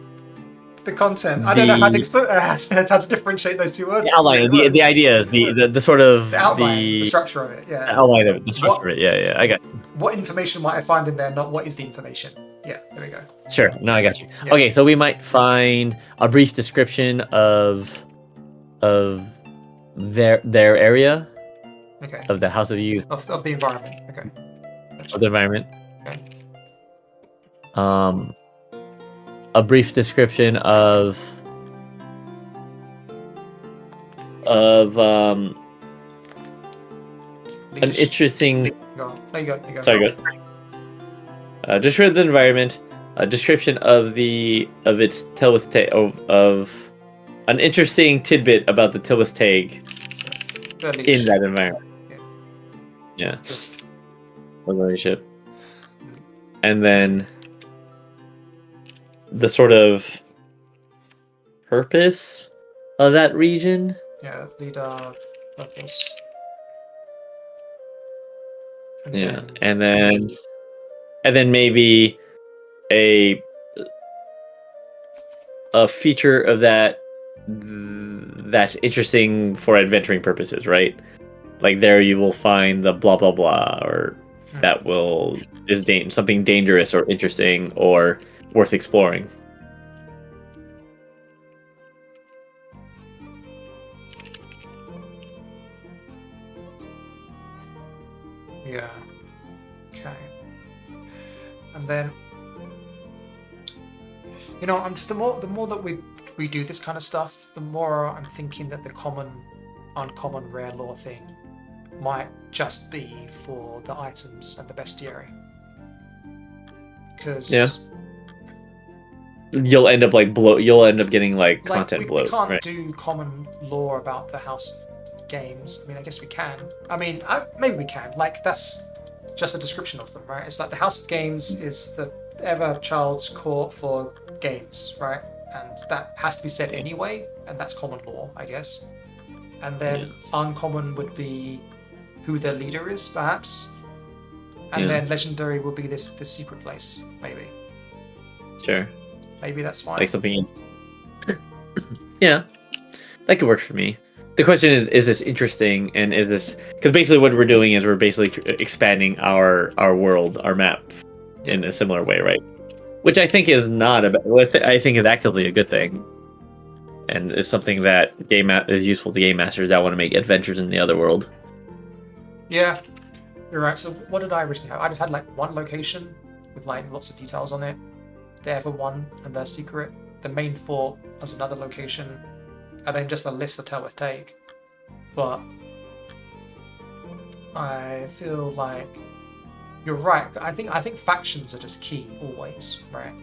content. I don't know how to differentiate those two words. the outline, the ideas, the sort of the outline, the structure of it. Yeah. The outline of it, the structure of it. Yeah. I got you. What information might I find in there? Not what is the information. Yeah. There we go. Sure. No, I got you. Yeah. Okay, so we might find a brief description of their area. Okay. Of the House of Youth. Of the environment. Okay. Of the environment. Okay. A brief description of an interesting. No, you go. Sorry, go. Describe the environment. A description of its Tilwith of an interesting tidbit about the Tilwith Tag in that environment. Yeah. The leadership. And then the sort of purpose of that region. Yeah, leader purpose. And then maybe a feature of that's interesting for adventuring purposes, right? Like there you will find the blah blah blah, or that is something dangerous or interesting or worth exploring. Yeah. Okay. And then, I'm just the more that we do this kind of stuff, the more I'm thinking that the common, uncommon, rare lore thing might just be for the items and the bestiary. Because you'll end up you'll end up getting content bloat. We can't right? do common lore about the House of Games. I mean, I guess we can. I mean, maybe we can. That's just a description of them, right? It's like the House of Games is the ever child's court for games, right? And that has to be said anyway, and that's common lore, I guess. And then uncommon would be who their leader is, perhaps. And then legendary will be this secret place, maybe. Sure. Maybe that's fine. Like something. Yeah, that could work for me. The question is this interesting, and is this because basically what we're doing is we're basically expanding our world, our map, in a similar way, right? Which I think is I think is actively a good thing, and it's something that is useful to game masters that want to make adventures in the Otherworld. Yeah, you're right. So what did I originally have? I just had one location with lots of details on it. The Ever One and their secret. The main fort as another location, and then just a list of Tilwith Take. But I feel like you're right. I think factions are just key always, right?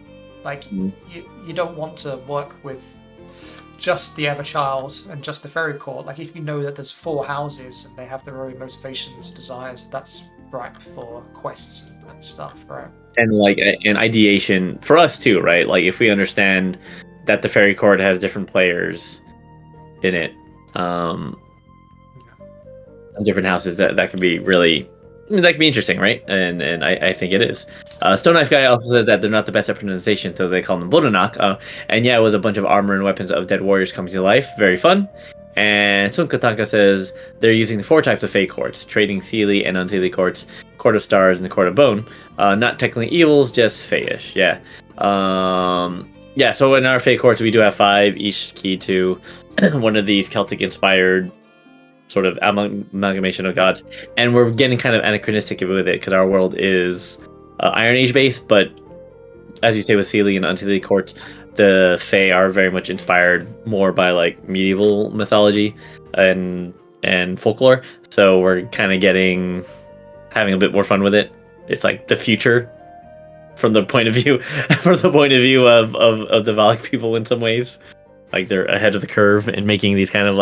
You don't want to work with just the Everchild and just the Fairy Court. If you know that there's 4 houses and they have their own motivations, desires, that's ripe for quests and stuff, right? And an ideation for us too, right? If we understand that the Fairy Court has different players in it, different houses, that can be really, that can be interesting, right? And I think it is. Stone Knife Guy also says that they're not the best at pronunciation, so they call them Bodonak. And it was a bunch of armor and weapons of dead warriors coming to life. Very fun. And Sunkatanka says they're using the 4 types of Fey Courts: Trading Seelie and Unseelie Courts, Court of Stars, and the Court of Bone. Not technically evils, just Feyish. Yeah. So in our Fey Courts, we do have 5, each key to one of these Celtic-inspired sort of amalgamation of gods. And we're getting kind of anachronistic with it, because our world is Iron Age based, but as you say with Seelie and Unseelie Courts, the Fae are very much inspired more by medieval mythology and folklore. So we're kind of having a bit more fun with it. It's the future from the point of view of the Valak people in some ways. They're ahead of the curve in making these kind of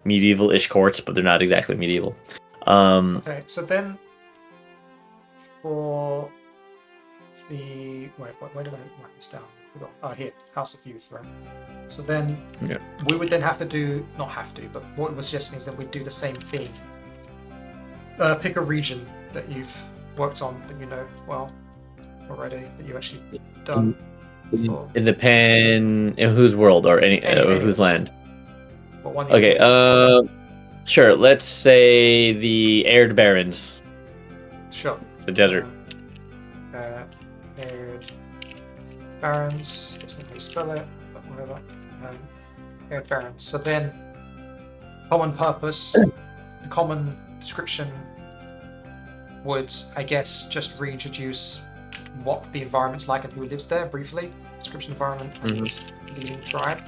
medieval-ish courts, but they're not exactly medieval. Okay, so then for the where did I write this down? Oh, here, House of Youth, right? So then we would then have to do, not have to, but what we're suggesting is that we do the same thing. Pick a region that you've worked on that you know well already, that you've actually done. In the pen, in whose world or any whose land? What one? Okay, sure. Let's say the Arid Barrens. Sure. The desert. Arid Barrens. That's not how you spell it, but whatever. Arid Barrens. So then, common purpose, the common description would, I guess, just reintroduce what the environment's like and who lives there briefly. Description environment and leading tribe.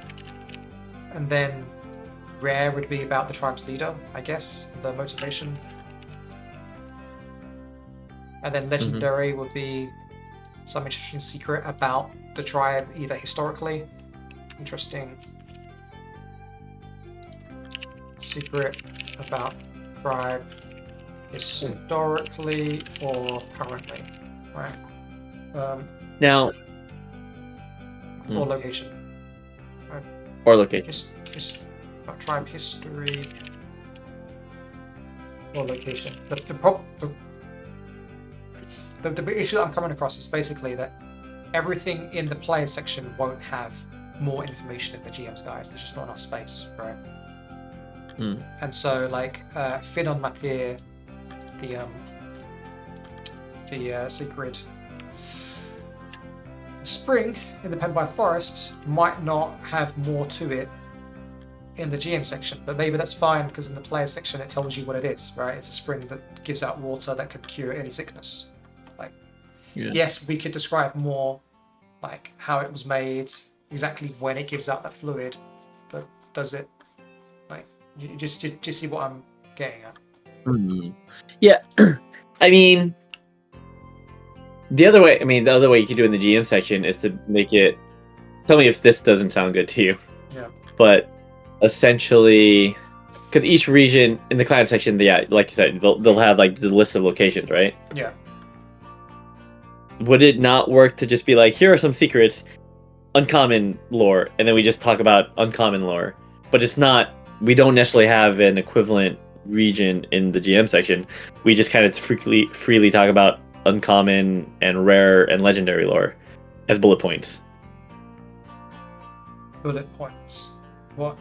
And then rare would be about the tribe's leader, I guess, the motivation. And then legendary would be some interesting secret about the tribe, either historically, interesting secret about tribe historically or currently, right? Now, or location. Right? Or location. Tribe history or location. The issue that I'm coming across is basically that everything in the player section won't have more information in the GM's guides. There's just not enough space, right? And so, like, Finon Matir, the secret spring in the Penby Forest might not have more to it in the GM section, but maybe that's fine because in the player section it tells you what it is, right? It's a spring that gives out water that can cure any sickness. Like, yes, we could describe more, like how it was made, exactly when it gives out that fluid, but does it, like, you just see what I'm getting at? Yeah, I mean, the other way you could do it in the GM section is to make it. Tell me if this doesn't sound good to you. Yeah. But essentially, because each region in the clan section, like you said, they'll have like the list of locations, right? Yeah. Would it not work to just be like, here are some secrets, uncommon lore, and then we just talk about uncommon lore? But it's not. We don't necessarily have an equivalent region in the GM section. We just kind of freely talk about uncommon and rare and legendary lore as bullet points. Bullet points. What?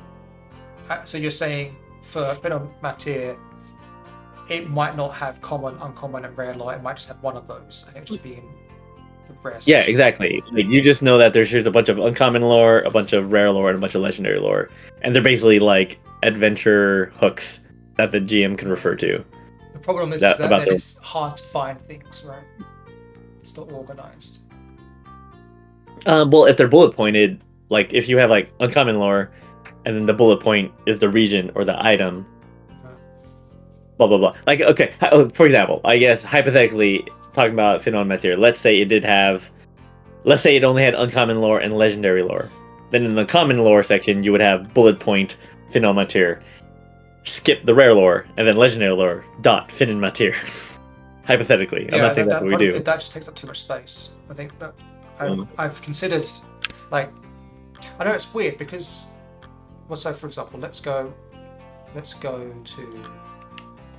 So you're saying for Finon Matir, it might not have common, uncommon, and rare lore. It might just have one of those, and it would just be in the rare section. Yeah, exactly. Like, you just know that there's a bunch of uncommon lore, a bunch of rare lore, and a bunch of legendary lore, and they're basically like adventure hooks that the GM can refer to. The problem is that it's hard to find things, right? It's not organized. Well, if they're bullet pointed, like if you have like uncommon lore, and then the bullet point is the region or the item, blah blah blah. Like, okay, for example, I guess hypothetically talking about Finon Matir, let's say it only had uncommon lore and legendary lore. Then in the common lore section, you would have bullet point Finon Matir. Skip the rare lore and then legendary lore. Finon Matir. Hypothetically, I'm not saying that's what we do. That just takes up too much space. I think that I've considered, like, I know it's weird because, well, so for example, let's go to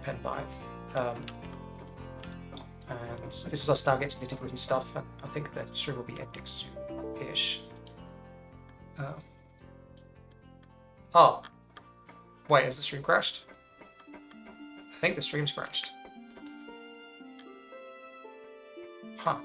Penby, and this is us now getting nitty gritty stuff, and I think the stream will be ending soon-ish. Oh. Wait, has the stream crashed? I think the stream's crashed. Huh.